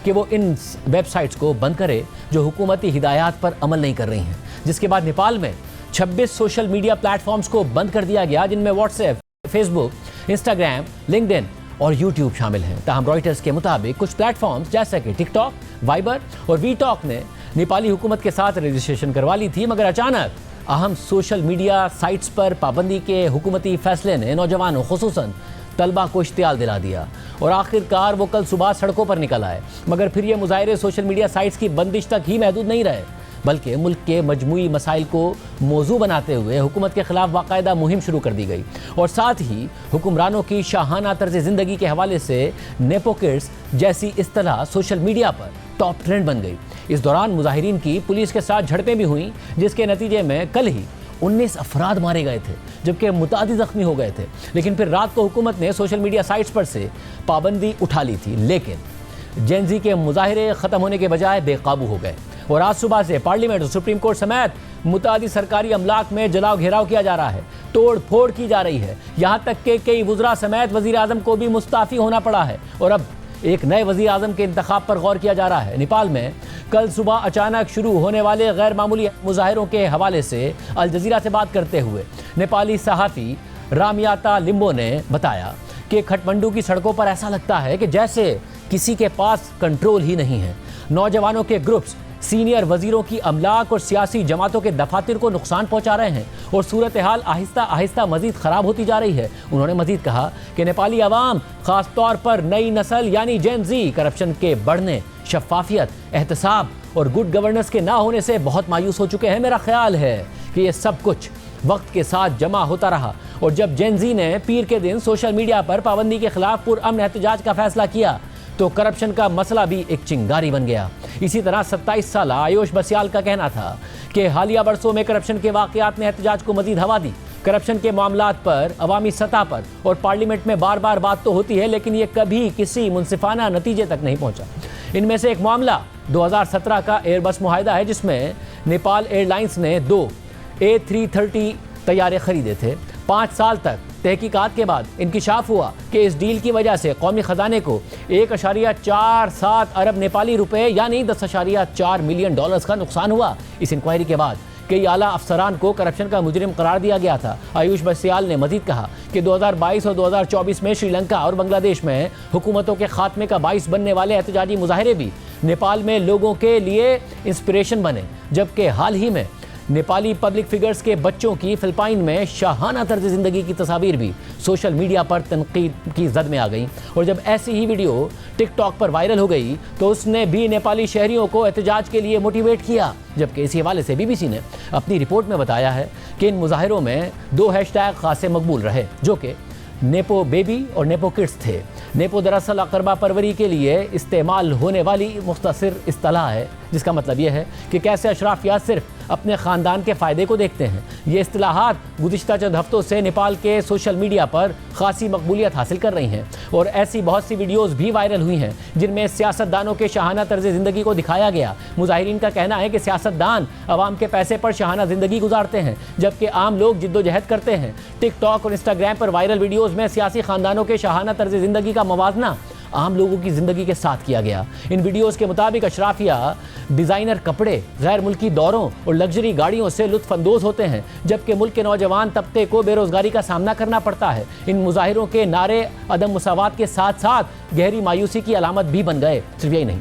कि वो इन वेबसाइट्स को बंद करे जो हुकूमती हिदायत पर अमल नहीं कर रही हैं। जिसके बाद नेपाल में 26 सोशल मीडिया प्लेटफॉर्म्स को बंद कर दिया गया, जिनमें व्हाट्सएप, फेसबुक, इंस्टाग्राम, लिंक्डइन और यूट्यूब शामिल हैं। ताहम रॉयटर्स के मुताबिक कुछ प्लेटफॉर्म्स जैसे कि टिकटॉक, वाइबर और वीटॉक ने नेपाली हुकूमत के साथ रजिस्ट्रेशन करवा ली थी, मगर अचानक अहम सोशल मीडिया साइट्स पर पाबंदी के हुकूमती फैसले ने नौजवानों, खुसूसन तलबा को इश्तियाल दिला दिया और आखिरकार वो कल सुबह सड़कों पर निकल आए। मगर फिर ये मुजाहिरे सोशल मीडिया साइट्स की बंदिश तक ही महदूद नहीं रहे, बल्कि मुल्क के मजमूई मसाइल को मौजू बनाते हुए हुकूमत के खिलाफ बाकायदा मुहिम शुरू कर दी गई और साथ ही हुक्मरानों की शाहाना तर्ज ज़िंदगी के हवाले से नेपो किड्स जैसी इस्तिलाह सोशल मीडिया पर टॉप ट्रेंड बन गई। इस दौरान मुजाहिरीन की पुलिस के साथ झड़पें भी हुई, जिसके नतीजे में कल ही 19 अफराद मारे गए थे, जबकि मुतादिद ज़ख्मी हो गए थे। लेकिन फिर रात को हुकूमत ने सोशल मीडिया साइट्स पर से पाबंदी उठा ली थी, लेकिन जेन ज़ी के मुजाहिरे ख़त्म होने के बजाय बेकाबू हो गए और आज सुबह से पार्लियामेंट और सुप्रीम कोर्ट समेत मुतादिद सरकारी अमलाक में जलाओ घेराव किया जा रहा है, तोड़ फोड़ की जा रही है। यहाँ तक कि कई वज़रा समेत वज़ीर आज़म को भी मुस्ताफ़ी होना पड़ा है और अब एक नए वज़ीर आज़म के इंतखाब पर गौर किया जा रहा है। नेपाल में कल सुबह अचानक शुरू होने वाले गैर मामूली मुजाहिरों के हवाले से अल जज़ीरा से बात करते हुए नेपाली सहाफ़ी रामियाता लिम्बो ने बताया कि खटमंडू की सड़कों पर ऐसा लगता है कि जैसे किसी के पास कंट्रोल ही नहीं है। नौजवानों के ग्रुप्स सीनियर वजीरों की अमलाक और सियासी जमातों के दफातर को नुकसान पहुंचा रहे हैं और सूरत हाल आहिस्ता आहिस्ता मजीद ख़राब होती जा रही है। उन्होंने मजीद कहा कि नेपाली अवाम ख़ास तौर पर नई नस्ल यानी जेन ज़ी करप्शन के बढ़ने, शफाफियत, एहतसाब और गुड गवर्नेंस के ना होने से बहुत मायूस हो चुके हैं। मेरा ख्याल है कि ये सब कुछ वक्त के साथ जमा होता रहा और जब जेन ज़ी ने पीर के दिन सोशल मीडिया पर पाबंदी के खिलाफ पुरअमन एहतजाज का फैसला किया तो करप्शन का मसला भी एक चिंगारी बन गया। इसी तरह 27 साल आयुष बसियाल का कहना था कि हालिया बरसों में करप्शन के वाक़यात ने एहतजाज को मजीद हवा दी। करप्शन के मामलात पर अवामी सतह पर और पार्लियामेंट में बार बार बात तो होती है, लेकिन ये कभी किसी मुनसिफाना नतीजे तक नहीं पहुंचा। इनमें से एक मामला 2017 का एयरबस मुआहिदा है, जिसमें नेपाल एयरलाइंस ने 2 A330 तैयारे खरीदे थे। 5 साल तक तहकीकात के बाद इंकिशाफ हुआ कि इस डील की वजह से कौमी ख़जाने को 1.47 अरब नेपाली रुपए यानी 10.4 मिलियन डॉलर्स का नुकसान हुआ। इस इंक्वायरी के बाद कई आला अफसरान को करप्शन का मुजरिम करार दिया गया था। आयुष बसियाल ने मजीद कहा कि 2022 और 2024 में श्रीलंका और बांग्लादेश में हुकूमतों के खात्मे का बाइस बनने वाले एहतजाजी मुजाहिरे भी नेपाल में लोगों के लिए इंस्पिरेशन बने, जबकि हाल ही में नेपाली पब्लिक फिगर्स के बच्चों की फिलिपाइन में शाहाना तर्ज ज़िंदगी की तस्वीर भी सोशल मीडिया पर तनकीद की जद में आ गई और जब ऐसी ही वीडियो टिकटॉक पर वायरल हो गई तो उसने भी नेपाली शहरियों को एहतजाज के लिए मोटिवेट किया। जबकि इसी हवाले से BBC ने अपनी रिपोर्ट में बताया है कि इन मुजाहिरों में 2 हैशटैग खासे मकबूल रहे, जो कि नेपो बेबी और नेपो किड्स थे। नेपो दरअसल अकरबा परवरी के लिए इस्तेमाल होने वाली मुख्तसर इस्तिलाह है जिसका मतलब यह है कि कैसे अशराफिया सिर्फ अपने ख़ानदान के फ़ायदे को देखते हैं। ये इस्तिलाहात गुज़िश्ता चंद हफ्तों से नेपाल के सोशल मीडिया पर खासी मकबूलियत हासिल कर रही हैं और ऐसी बहुत सी वीडियोज़ भी वायरल हुई हैं जिनमें सियासतदानों के शाहाना तर्ज ज़िंदगी को दिखाया गया। मुजाहिरीन का कहना है कि सियासतदान अवाम के पैसे पर शाहाना ज़िंदगी गुजारते हैं जबकि आम लोग जिद्दोजहद करते हैं। टिकटॉक और इंस्टाग्राम पर वायरल वीडियोज़ में सियासी ख़ानदानों के शाहाना तर्ज ज़िंदगी का मवाजना आम लोगों की ज़िंदगी के साथ किया गया। इन वीडियोज़ के मुताबिक अशराफिया डिज़ाइनर कपड़े, गैर मुल्की दौरों और लग्जरी गाड़ियों से लुत्फ़अंदोज़ होते हैं जबकि मुल्क के नौजवान तबके को बेरोज़गारी का सामना करना पड़ता है। इन मुजाहिरों के नारे अदम मुसावात के साथ साथ गहरी मायूसी की अलामत भी बन गए। सिर्फ यही नहीं,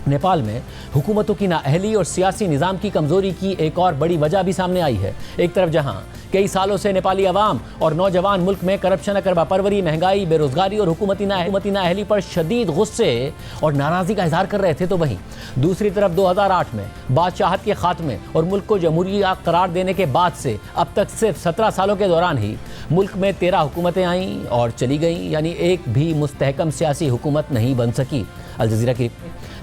नेपाल में हुकूमतों की नाअहली और सियासी निज़ाम की कमज़ोरी की एक और बड़ी वजह भी सामने आई है। एक तरफ जहाँ कई सालों से नेपाली अवाम और नौजवान मुल्क में करप्शन, अकरबापरवरी, महंगाई, बेरोज़गारी और हुकूमती नाअहली पर शदीद गुस्से और नाराज़गी का इजहार कर रहे थे, तो वहीं दूसरी तरफ 2008 में बादशाहत के खात्मे और मुल्क को जमहूरिया करार देने के बाद से अब तक सिर्फ 17 सालों के दौरान ही मुल्क में 13 हुकूमतें आईं और चली गईं, यानी एक भी मुस्तहकम सियासी हुकूमत नहीं बन सकी। अल जज़ीरा की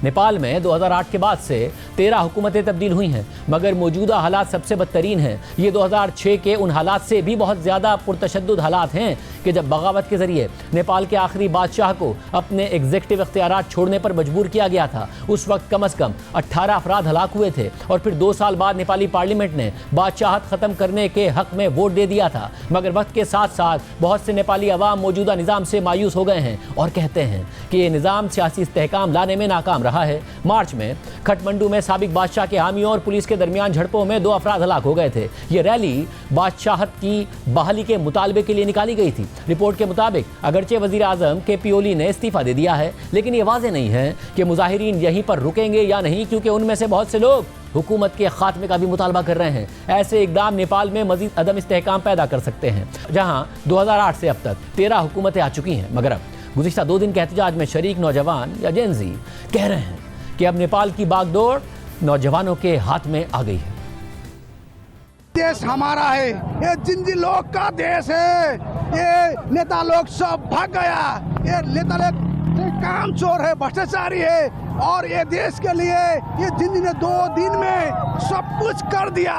नेपाल में 2008 के बाद से 13 हुकूमतें तब्दील हुई हैं मगर मौजूदा हालात सबसे बदतरीन हैं। ये 2006 के उन हालात से भी बहुत ज़्यादा पुरतशद्दुद हालात हैं कि जब बगावत के ज़रिए नेपाल के आखिरी बादशाह को अपने एग्जीक्यूटिव इख्तियारात छोड़ने पर मजबूर किया गया था। उस वक्त कम अज़ कम 18 अफराद हलाक हुए थे और फिर 2 साल बाद नेपाली पार्लियामेंट ने बादशाहत ख़त्म करने के हक़ में वोट दे दिया था। मगर वक्त के साथ साथ बहुत से नेपाली अवाम मौजूदा निज़ाम से मायूस हो गए हैं और कहते हैं कि ये निज़ाम सियासी इस्तेहकाम लाने में नाकाम रहा है। मार्च में खटमंडू में साबिक बादशाह के हामियों और पुलिस के दरमियान झड़पों में 2 अफराद हलाक हो गए थे। ये रैली बादशाहत की बहाली के मुतालबे के लिए निकाली गई थी। रिपोर्ट के मुताबिक अगरचे वज़ीर आज़म KP ओली ने इस्तीफ़ा दे दिया है लेकिन ये वाज़ेह नहीं है कि मुजाहिरीन यहीं पर रुकेंगे या नहीं, क्योंकि उनमें से बहुत से लोग हुकूमत के खात्मे का भी मुतालबा कर रहे हैं। ऐसे इकदाम नेपाल में मजीद अदम इस्तेहकाम पैदा कर सकते हैं। जहाँ 2008 से अब तक 13 हुकूमतें आ चुकी हैं मगर अब गुज़िश्ता 2 दिन के एहतजाज में शरीक नौजवान या जेनज़ी कह रहे हैं कि अब नेपाल की बागडोर नौजवानों के हाथ में आ गई है। देश हमारा है, ये जिंजी लोग का देश है। ये नेता लोग सब भाग गया, ये नेता लोग काम चोर है, भ्रष्टाचारी है और ये देश के लिए ये जिंजी ने 2 दिन में सब कुछ कर दिया।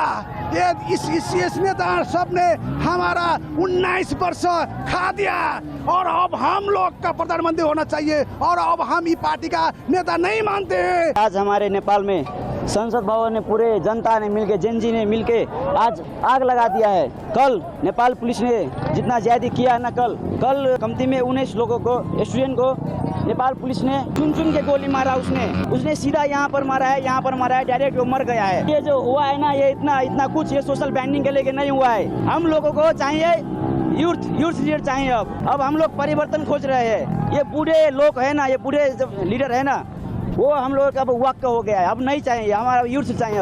ये इस नेता सब ने हमारा 19 वर्ष खा दिया और अब हम लोग का प्रधानमंत्री होना चाहिए और अब हम ये पार्टी का नेता नहीं मानते हैं। आज हमारे नेपाल में संसद भवन ने पूरे जनता ने मिलके, जेनजी ने मिलके आज आग लगा दिया है। कल नेपाल पुलिस ने जितना ज्यादा किया है ना, कल कमती में 19 लोगों को, स्टूडेंट को नेपाल पुलिस ने चुन के गोली मारा। उसने सीधा यहाँ पर मारा है, डायरेक्ट वो मर गया है। ये जो हुआ है ना, ये इतना कुछ ये सोशल बैंडिंग के लेके नहीं हुआ है। हम लोगों को चाहिए यूथ लीडर चाहिए। अब हम लोग परिवर्तन खोज रहे हैं। ये पूरे लोग है ना, ये पूरे लीडर है ना, वो हम लोग अब वक्त हो गया है। अब नहीं चाहिए, हमारा यूथ चाहिए।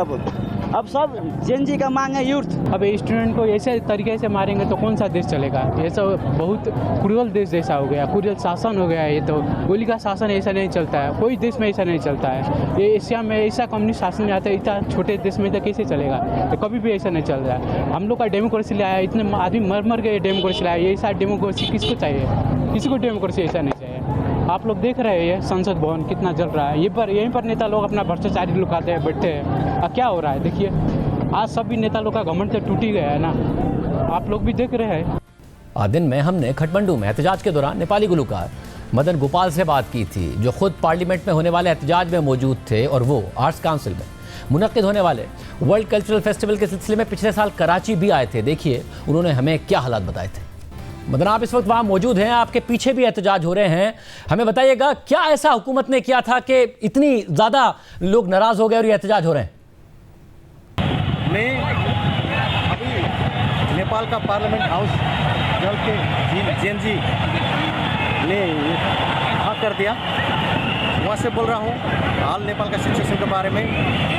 अब सब जेनजी का मांग है यूथ। अब स्टूडेंट को ऐसे तरीके से मारेंगे तो कौन सा देश चलेगा? ये सब बहुत क्रूरल देश जैसा हो गया, क्रूरल शासन हो गया। ये तो गोली का शासन ऐसा नहीं चलता है, कोई देश में ऐसा नहीं चलता है। ये एशिया में ऐसा कम्युनिस्ट शासन में आता है, इतना छोटे देश में तो कैसे चलेगा? तो कभी भी ऐसा नहीं चल रहा है। हम लोग का डेमोक्रेसी लाया है, इतने आदमी मर के डेमोक्रेसी लाया। ये ऐसा डेमोक्रेसी किसको चाहिए? किसी को डेमोक्रेसी ऐसा नहीं चाहिए। आप लोग देख रहे हैं संसद भवन कितना जल रहा है। यहीं पर नेता लोग अपना भ्रष्टाचारी लुकाते हैं, बैठते हैं। अब क्या हो रहा है देखिए, आज सभी नेता लोग का घमंड तो टूट ही गया है ना, आप लोग भी देख रहे हैं। दिन में हमने खटमंडू में एहतजाज के दौरान नेपाली गुलकार मदन गोपाल से बात की थी, जो खुद पार्लियामेंट में होने वाले एहतजाज में मौजूद थे और वो आर्ट्स काउंसिल में मुनक्किद होने वाले वर्ल्ड कल्चरल फेस्टिवल के सिलसिले में पिछले साल कराची भी आए थे। देखिए उन्होंने हमें क्या हालात बताए थे। मदन, आप इस वक्त वहाँ मौजूद हैं, आपके पीछे भी एहतजाज हो रहे हैं। हमें बताइएगा क्या ऐसा हुकूमत ने किया था कि इतनी ज़्यादा लोग नाराज़ हो गए और ये एहतजाज हो रहे हैं? मैं अभी नेपाल का पार्लियामेंट हाउस जल के जेनजी ने हाँ कर दिया, वहाँ से बोल रहा हूँ। हाल नेपाल का सिचुएशन के बारे में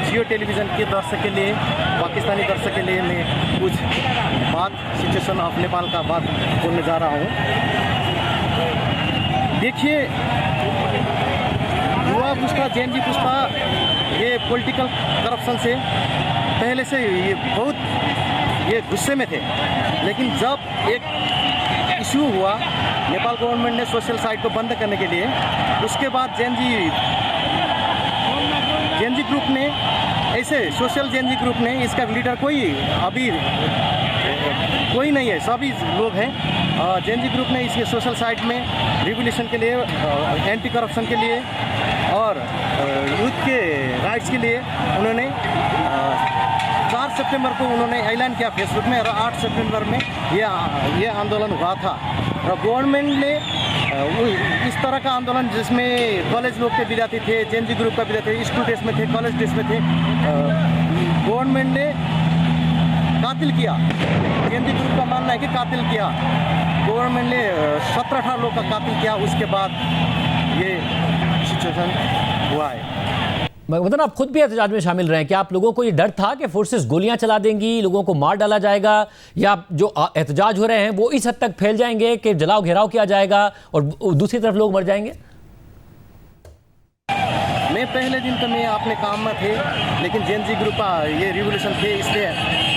जियो टेलीविज़न के दर्शक के लिए, पाकिस्तानी दर्शक के लिए मैं कुछ बात सिचुएशन ऑफ नेपाल का बात बोलने जा रहा हूँ। देखिए, युवा पुस्ता, जेनजी पुस्ता ये पॉलिटिकल करप्शन से पहले से ये बहुत ये गुस्से में थे, लेकिन जब एक इशू हुआ नेपाल गवर्नमेंट ने सोशल साइट को बंद करने के लिए, उसके बाद जेनजी ग्रुप ने, ऐसे सोशल जेनजी ग्रुप ने, इसका लीडर अभी कोई नहीं है, सभी लोग हैं। जेनजी ग्रुप ने इसके सोशल साइट में रिवोल्यूशन के लिए, एंटी करप्शन के लिए और यूथ के राइट्स के लिए उन्होंने 4 सितंबर को उन्होंने ऐलान किया फेसबुक में, और 8 सितंबर में ये आंदोलन हुआ था। और गवर्नमेंट ने इस तरह का आंदोलन जिसमें कॉलेज लोग के विद्यार्थी थे, जेनजी ग्रुप का विद्यार्थी स्कूल ड्रेस में थे, कॉलेज ड्रेस में थे, गवर्नमेंट ने कातिल किया। जेनजी ग्रुप का मानना है कि कातिल किया, गवर्नमेंट ने 17-18 लोग का कातिल किया। उसके बाद ये सिचुएशन हुआ है। मतलब आप खुद भी एहतजाज में शामिल रहे हैं, क्या आप लोगों को ये डर था कि फोर्सेस गोलियां चला देंगी, लोगों को मार डाला जाएगा, या जो एहतजाज हो रहे हैं वो इस हद तक फैल जाएंगे कि जलाओ घेराव किया जाएगा और दूसरी तरफ लोग मर जाएंगे? मैं पहले दिन तो मैं अपने काम में थे, लेकिन जेनजी ग्रुप का ये रिवोल्यूशन थे, इसलिए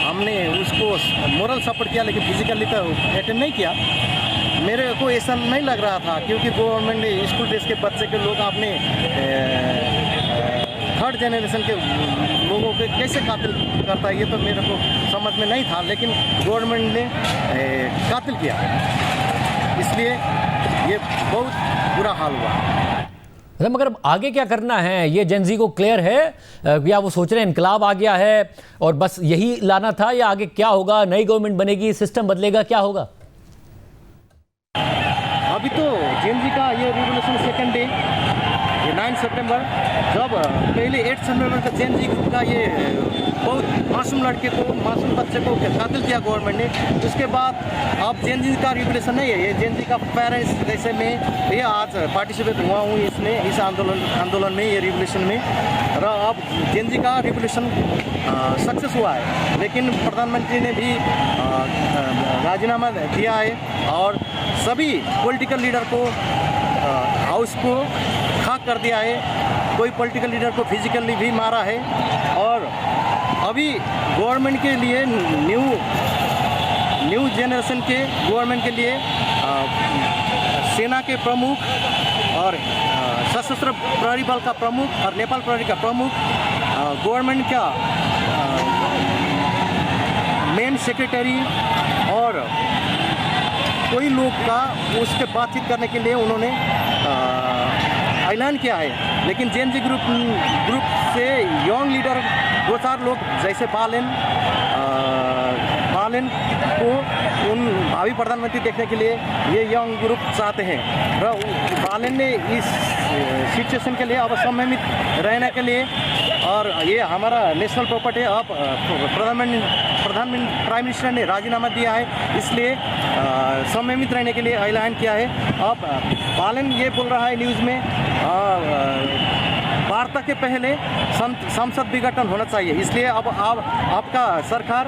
हमने उसको मोरल सपोर्ट किया, लेकिन फिजिकली तो अटेंड नहीं किया। मेरे को ऐसा नहीं लग रहा था, क्योंकि गवर्नमेंट ने स्कूल ड्रेस के बच्चे के लोग अपने थर्ड जनरेशन के लोगों को कैसे कातिल करता है, ये तो मेरे को समझ में नहीं था, लेकिन गवर्नमेंट ने कातिल किया, इसलिए ये बहुत बुरा हाल हुआ। मगर अब आगे क्या करना है, ये जेनजी को क्लियर है या वो सोच रहे हैं इनकलाब आ गया है और बस यही लाना था, या आगे क्या होगा, नई गवर्नमेंट बनेगी, सिस्टम बदलेगा, क्या होगा? अभी तो जेनजी का ये रिवोल्यूशन सेकेंड डे, ये 9 सितंबर, जब पहले 8 सितंबर का जेनजी ग्रुप का ये बहुत मासूम लड़के को, मासूम बच्चे को कातिल किया गवर्नमेंट ने। उसके बाद अब जेनजी का रिवोल्यूशन नहीं है, ये जेनजी का पेरेंट्स जैसे में ये आज पार्टिसिपेट हुआ हूँ इसमें, इस आंदोलन में, ये रिवोल्यूशन में। और अब जेनजी का रिवोल्यूशन सक्सेस हुआ है, लेकिन प्रधानमंत्री ने भी राजीनामा दिया है और सभी पॉलिटिकल लीडर को हाउस को खाक कर दिया है। कोई पॉलिटिकल लीडर को फिजिकली भी मारा है। और अभी गवर्नमेंट के लिए, न्यू जनरेशन के गवर्नमेंट के लिए सेना के प्रमुख और सशस्त्र प्रहरी बल का प्रमुख और नेपाल प्रहरी का प्रमुख, गवर्नमेंट का मेन सेक्रेटरी और कोई लोग का उसके बातचीत करने के लिए उन्होंने ऐलान किया है। लेकिन जेनजी ग्रुप से यंग लीडर 2-4 लोग जैसे बालेन को उन भावी प्रधानमंत्री देखने के लिए ये यंग ग्रुप चाहते हैं। बालेन ने इस सिचुएशन के लिए अब संयमित रहने के लिए, और ये हमारा नेशनल प्रॉपर्टी है, अब प्राइम मिनिस्टर ने राजीनामा दिया है, इसलिए संयमित रहने के लिए ऐलान किया है। अब बालेन ये बोल रहा है न्यूज़ में, वार्ता के पहले संसद विघटन होना चाहिए, इसलिए अब आपका सरकार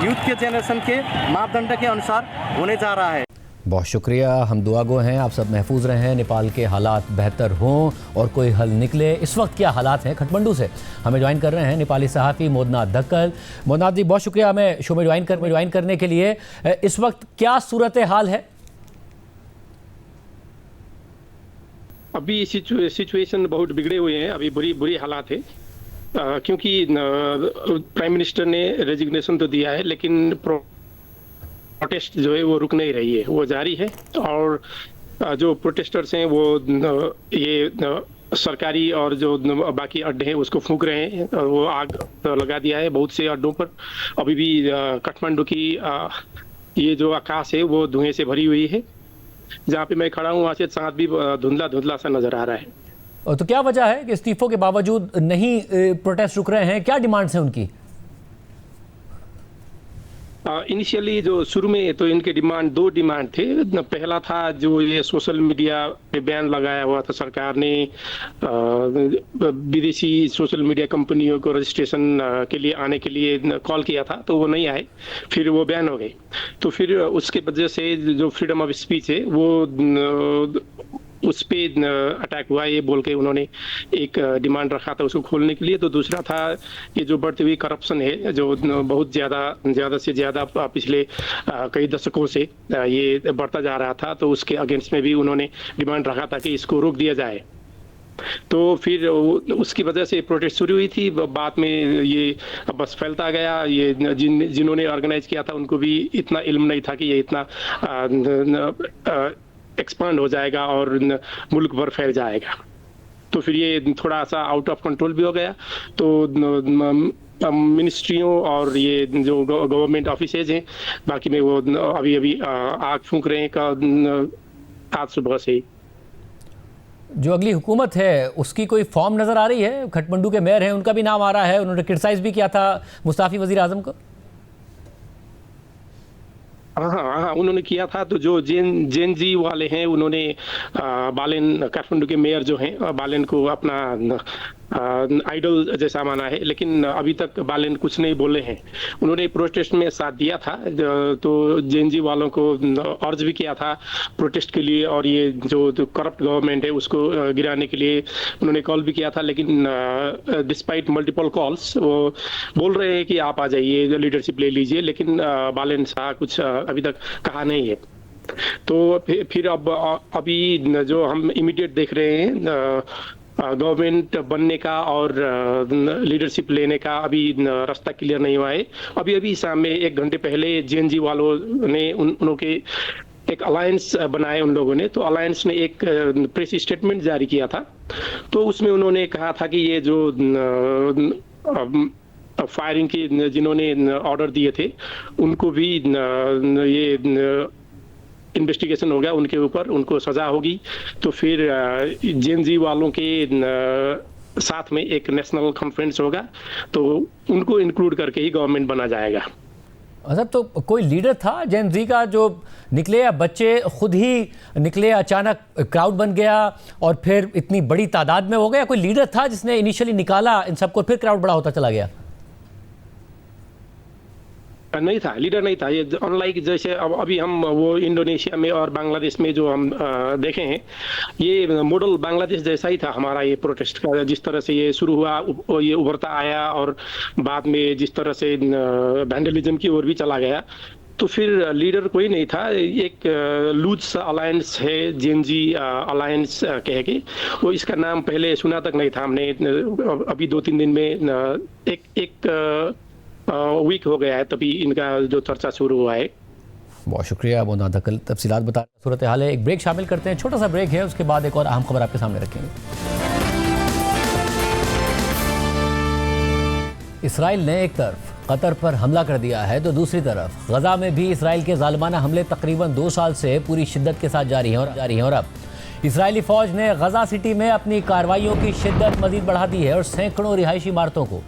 यूथ के जनरेशन के मापदंड के अनुसार होने जा रहा है। बहुत शुक्रिया, हम दुआगो हैं, आप सब महफूज रहें, नेपाल के हालात बेहतर हों और कोई हल निकले। इस वक्त क्या हालात हैं काठमांडू से हमें ज्वाइन कर रहे हैं नेपाली सहाफ़ी मोदनाथ धक्कल। मोदनाथ जी बहुत शुक्रिया हमें शो में ज्वाइन करने के लिए। इस वक्त क्या सूरत हाल है? अभी सिचुएशन बहुत बिगड़े हुए हैं, अभी बुरी हालात है, क्योंकि प्राइम मिनिस्टर ने रेजिग्नेशन तो दिया है, लेकिन प्रोटेस्ट जो है वो रुक नहीं रही है, वो जारी है। और जो प्रोटेस्टर्स हैं वो ये सरकारी और जो बाकी अड्डे हैं उसको फूंक रहे हैं, और वो आग लगा दिया है बहुत से अड्डों पर। अभी भी काठमांडू की ये जो आकाश है वो धुएं से भरी हुई है। जहाँ पे मैं खड़ा हूँ वहाँ से चाँद भी धुंधला सा नजर आ रहा है। तो क्या वजह है कि इस्तीफों के बावजूद नहीं प्रोटेस्ट रुक रहे हैं? क्या डिमांड्स हैं उनकी? इनिशियली जो शुरू में तो इनके दो डिमांड थे। पहला था जो ये सोशल मीडिया पे बैन लगाया हुआ था सरकार ने, विदेशी सोशल मीडिया कंपनियों को रजिस्ट्रेशन के लिए आने के लिए कॉल किया था, तो वो नहीं आए, फिर वो बैन हो गए। तो फिर उसके वजह से जो फ्रीडम ऑफ स्पीच है वो उस पे अटैक हुआ, ये बोल के उन्होंने एक डिमांड रखा था उसको खोलने के लिए। तो दूसरा था ये जो बढ़ती हुई करप्शन है, जो बहुत ज़्यादा से ज़्यादा पिछले कई दशकों से ये बढ़ता जा रहा था, तो उसके अगेंस्ट में भी उन्होंने डिमांड रखा था कि इसको रोक दिया जाए। तो फिर उसकी वजह से प्रोटेस्ट शुरू हुई थी। बाद में ये बस फैलता गया। ये जिन्होंने ऑर्गेनाइज किया था उनको भी इतना इल्म नहीं था कि ये इतना एक्सपांड हो जाएगा और मुल्क भर फैल जाएगा। तो फिर ये थोड़ा सा आउट ऑफ कंट्रोल भी हो गया। तो मिनिस्ट्रियों और ये जो गवर्नमेंट ऑफिसेज हैं बाकी में वो अभी अभी आग फूंक रहे हैं आज सुबह से ही। जो अगली हुकूमत है उसकी कोई फॉर्म नज़र आ रही है? खटमंडू के मेयर हैं, उनका भी नाम आ रहा है, उन्होंने क्रिटिसाइज भी किया था मुस्ताफी वजीर आजम को। हाँ, उन्होंने किया था। तो जो जेन जी वाले हैं उन्होंने बालेन, काठमांडू के मेयर जो हैं, बालेन को अपना आइडल जैसा माना है, लेकिन अभी तक बालेन कुछ नहीं बोले हैं। उन्होंने प्रोटेस्ट में साथ दिया था, तो जेन जी वालों को अर्ज भी किया था प्रोटेस्ट के लिए, और ये जो करप्ट गवर्नमेंट है उसको गिराने के लिए उन्होंने कॉल भी किया था। लेकिन डिस्पाइट मल्टीपल कॉल्स वो बोल रहे हैं कि आप आ जाइए, लीडरशिप ले लीजिए, लेकिन बालेन शाह कुछ अभी तक कहा नहीं है। तो फिर अभी जो हम इमीडिएट देख रहे हैं गवर्नमेंट बनने का और लीडरशिप लेने का अभी रास्ता क्लियर नहीं हुआ है। अभी शाम में 1 घंटे पहले जेएनजी वालों ने उनके एक अलायंस बनाए उन लोगों ने। तो अलायंस ने एक प्रेस स्टेटमेंट जारी किया था। तो उसमें उन्होंने कहा था कि ये जो फायरिंग के जिन्होंने ऑर्डर दिए थे उनको भी ये इन्वेस्टिगेशन हो गया उनके ऊपर, उनको सजा होगी। तो फिर जेएनजी वालों के साथ में एक नेशनल कॉन्फ्रेंस होगा, तो उनको इंक्लूड करके ही गवर्नमेंट बना जाएगा। अच्छा, तो कोई लीडर था जेएनजी का जो निकले, या बच्चे खुद ही निकले, अचानक क्राउड बन गया और फिर इतनी बड़ी तादाद में हो गया? कोई लीडर था जिसने इनिशियली निकाला इन सबको, फिर क्राउड बड़ा होता चला गया? नहीं था, लीडर नहीं था। ये अनलाइक जैसे अभी हम वो इंडोनेशिया में और बांग्लादेश में जो हम देखे हैं, ये मॉडल बांग्लादेश जैसा ही था हमारा ये प्रोटेस्ट का। जिस तरह से ये शुरू हुआ, ये उभरता आया और बाद में जिस तरह से वैंडलिज्म की ओर भी चला गया। तो फिर लीडर कोई नहीं था। एक लूज अलायंस है, जेएनजी अलायंस कह के, वो इसका नाम पहले सुना तक नहीं था हमने। अभी 2-3 दिन में एक वीक हो गया है, तभी इनका जो चर्चा शुरू हुआ है। बहुत शुक्रिया, वो ना तफसीलात बता रहे। सूरत हाल है, एक ब्रेक शामिल करते हैं, छोटा सा ब्रेक है, उसके बाद एक और अहम खबर आपके सामने रखेंगे। इसराइल ने एक तरफ कतर पर हमला कर दिया है तो दूसरी तरफ गजा में भी इसराइल के जालिमाना हमले तकरीबन 2 साल से पूरी शिद्दत के साथ जारी हैं और अब इसराइली फौज ने गजा सिटी में अपनी कार्रवाइयों की शिद्दत मजीद बढ़ा दी है और सैकड़ों रिहायशी इमारतों को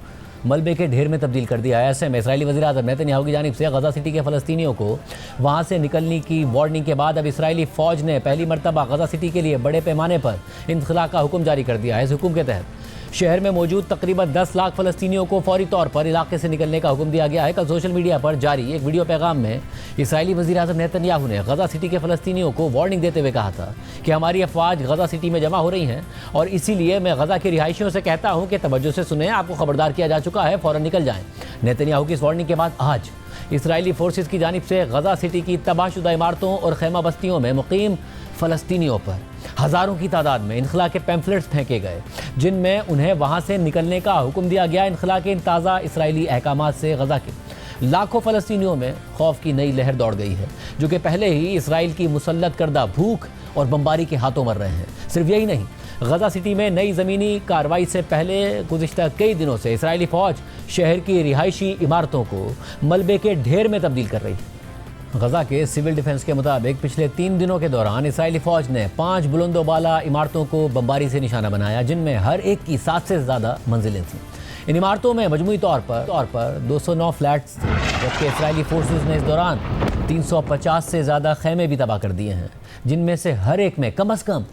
मलबे के ढेर में तब्दील कर दिया है। ऐसे में इसराइली वज़ीर आज़म नेतन्याहू की जानिब से गजा सिटी के फ़लस्तीनियों को वहाँ से निकलने की वार्निंग के बाद अब इसराइली फ़ौज ने पहली मरतबा गजा सिटी के लिए बड़े पैमाने पर इंखला का हुक्म जारी कर दिया है। इस हुक्म के तहत शहर में मौजूद तकरीबन 10 लाख फ़लस्तीनियों को फौरी तौर पर इलाके से निकलने का हुक्म दिया गया है। कल सोशल मीडिया पर जारी एक वीडियो पैगाम में इसराइली वज़ीर आज़म नेतन्याहू ने गजा सिटी के फ़लस्तीनियों को वार्निंग देते हुए कहा था कि हमारी अफवाज गजा सिटी में जमा हो रही हैं और इसीलिए मैं गजा के रिहायशियों से कहता हूँ कि तवज्जो से सुने, आपको खबरदार किया जा चुका है, फ़ौरन निकल जाएँ। नेतन्याहू की इस वार्निंग के बाद आज इसराइली फोर्सेस की जानिब से गजा सिटी की तबाहशुदा इमारतों और खैमा बस्तियों में मुकीम फ़लस्तीनियों पर हज़ारों की तादाद में इनखला के पैम्फलेट्स फेंके गए, जिनमें उन्हें वहाँ से निकलने का हुक्म दिया गया। इनखला के इन ताज़ा इसराइली अहकामात से गजा के लाखों फ़लस्तीनियों में खौफ की नई लहर दौड़ गई है, जो कि पहले ही इसराइल की मुसल्लत करदा भूख और बमबारी के हाथों मर रहे हैं। सिर्फ यही नहीं, गजा सिटी में नई ज़मीनी कार्रवाई से पहले गुज़िश्ता कई दिनों से इसराइली फ़ौज शहर की रिहायशी इमारतों को मलबे के ढेर में तब्दील कर रही है। गजा के सिविल डिफेंस के मुताबिक पिछले 3 दिनों के दौरान इसराइली फ़ौज ने 5 बुलंदोबाला इमारतों को बमबारी से निशाना बनाया, जिनमें हर एक की 7 से ज़्यादा मंजिलें थीं। इन इमारतों में मजमूई तौर पर 209 फ्लैट्स थे, जबकि इसराइली फोर्सेस ने इस दौरान 350 से ज़्यादा खैमे भी तबाह कर दिए हैं, जिनमें से हर एक में कम अज़ कम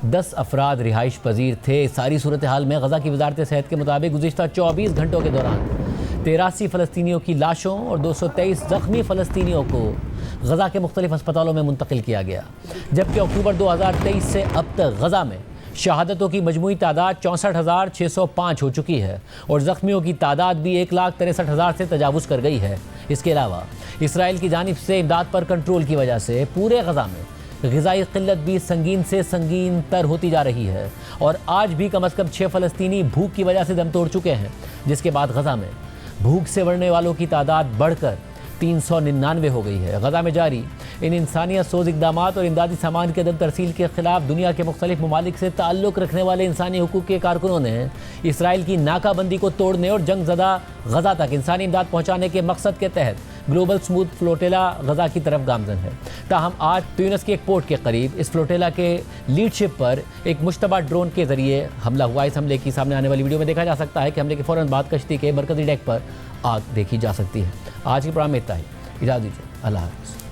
10 अफराद रिहाइश पजीर थे। सारी सूरत हाल में गजा की वजारत सेहत के मुताबिक गुज़िश्ता 24 घंटों के दौरान 83 फ़लस्तीनियों की लाशों और 223 ज़ख्मी फ़लस्तीनियों को गजा के मुख्तलिफ अस्पतालों में मुंतकिल किया गया, जबकि अक्टूबर 2023 से अब तक गजा में शहादतों की मजमूई तादाद 64,605 हो चुकी है और ज़ख्मियों की तादाद भी 1,63,000 से तजावुज़ कर गई है। इसके अलावा इसराइल की जानिब से इमदाद पर कंट्रोल की वजह से पूरे गजा में ग़िज़ाई क़िल्लत भी संगीन से संगीन तर होती जा रही है और आज भी कम से कम 6 फ़लस्तीनी भूख की वजह से दम तोड़ चुके हैं, जिसके बाद गज़ा में भूख से मरने वालों की तादाद बढ़कर 399 हो गई है। गज़ा में जारी इन इंसानियत सोज इक़दाम और इमदादी सामान के अदम तरसील के ख़िलाफ़ दुनिया के मुख्तलिफ ममालिक से ताल्लुक़ रखने वाले इंसानी हुकूक़ के कारकुनों ने इसराइल की नाकाबंदी को तोड़ने और जंग ज़दा गज़ा तक इंसानी इमदाद पहुँचाने के मकसद के तहत ग्लोबल स्मूथ फ्लोटेला गज़ा की तरफ गामज़न है। ताहम आज ट्यूनिस के एक पोर्ट के करीब इस फ्लोटेला के लीडशिप पर एक मुश्तबा ड्रोन के ज़रिए हमला हुआ। इस हमले की सामने आने वाली वीडियो में देखा जा सकता है कि हमले के फ़ौरन बाद कश्ती के मरकज़ी डेक पर आग देखी जा सकती है। आज के प्रोग्राम में इतना ही, इजाज़त दीजिए, अल्लाह हाफ़िज़।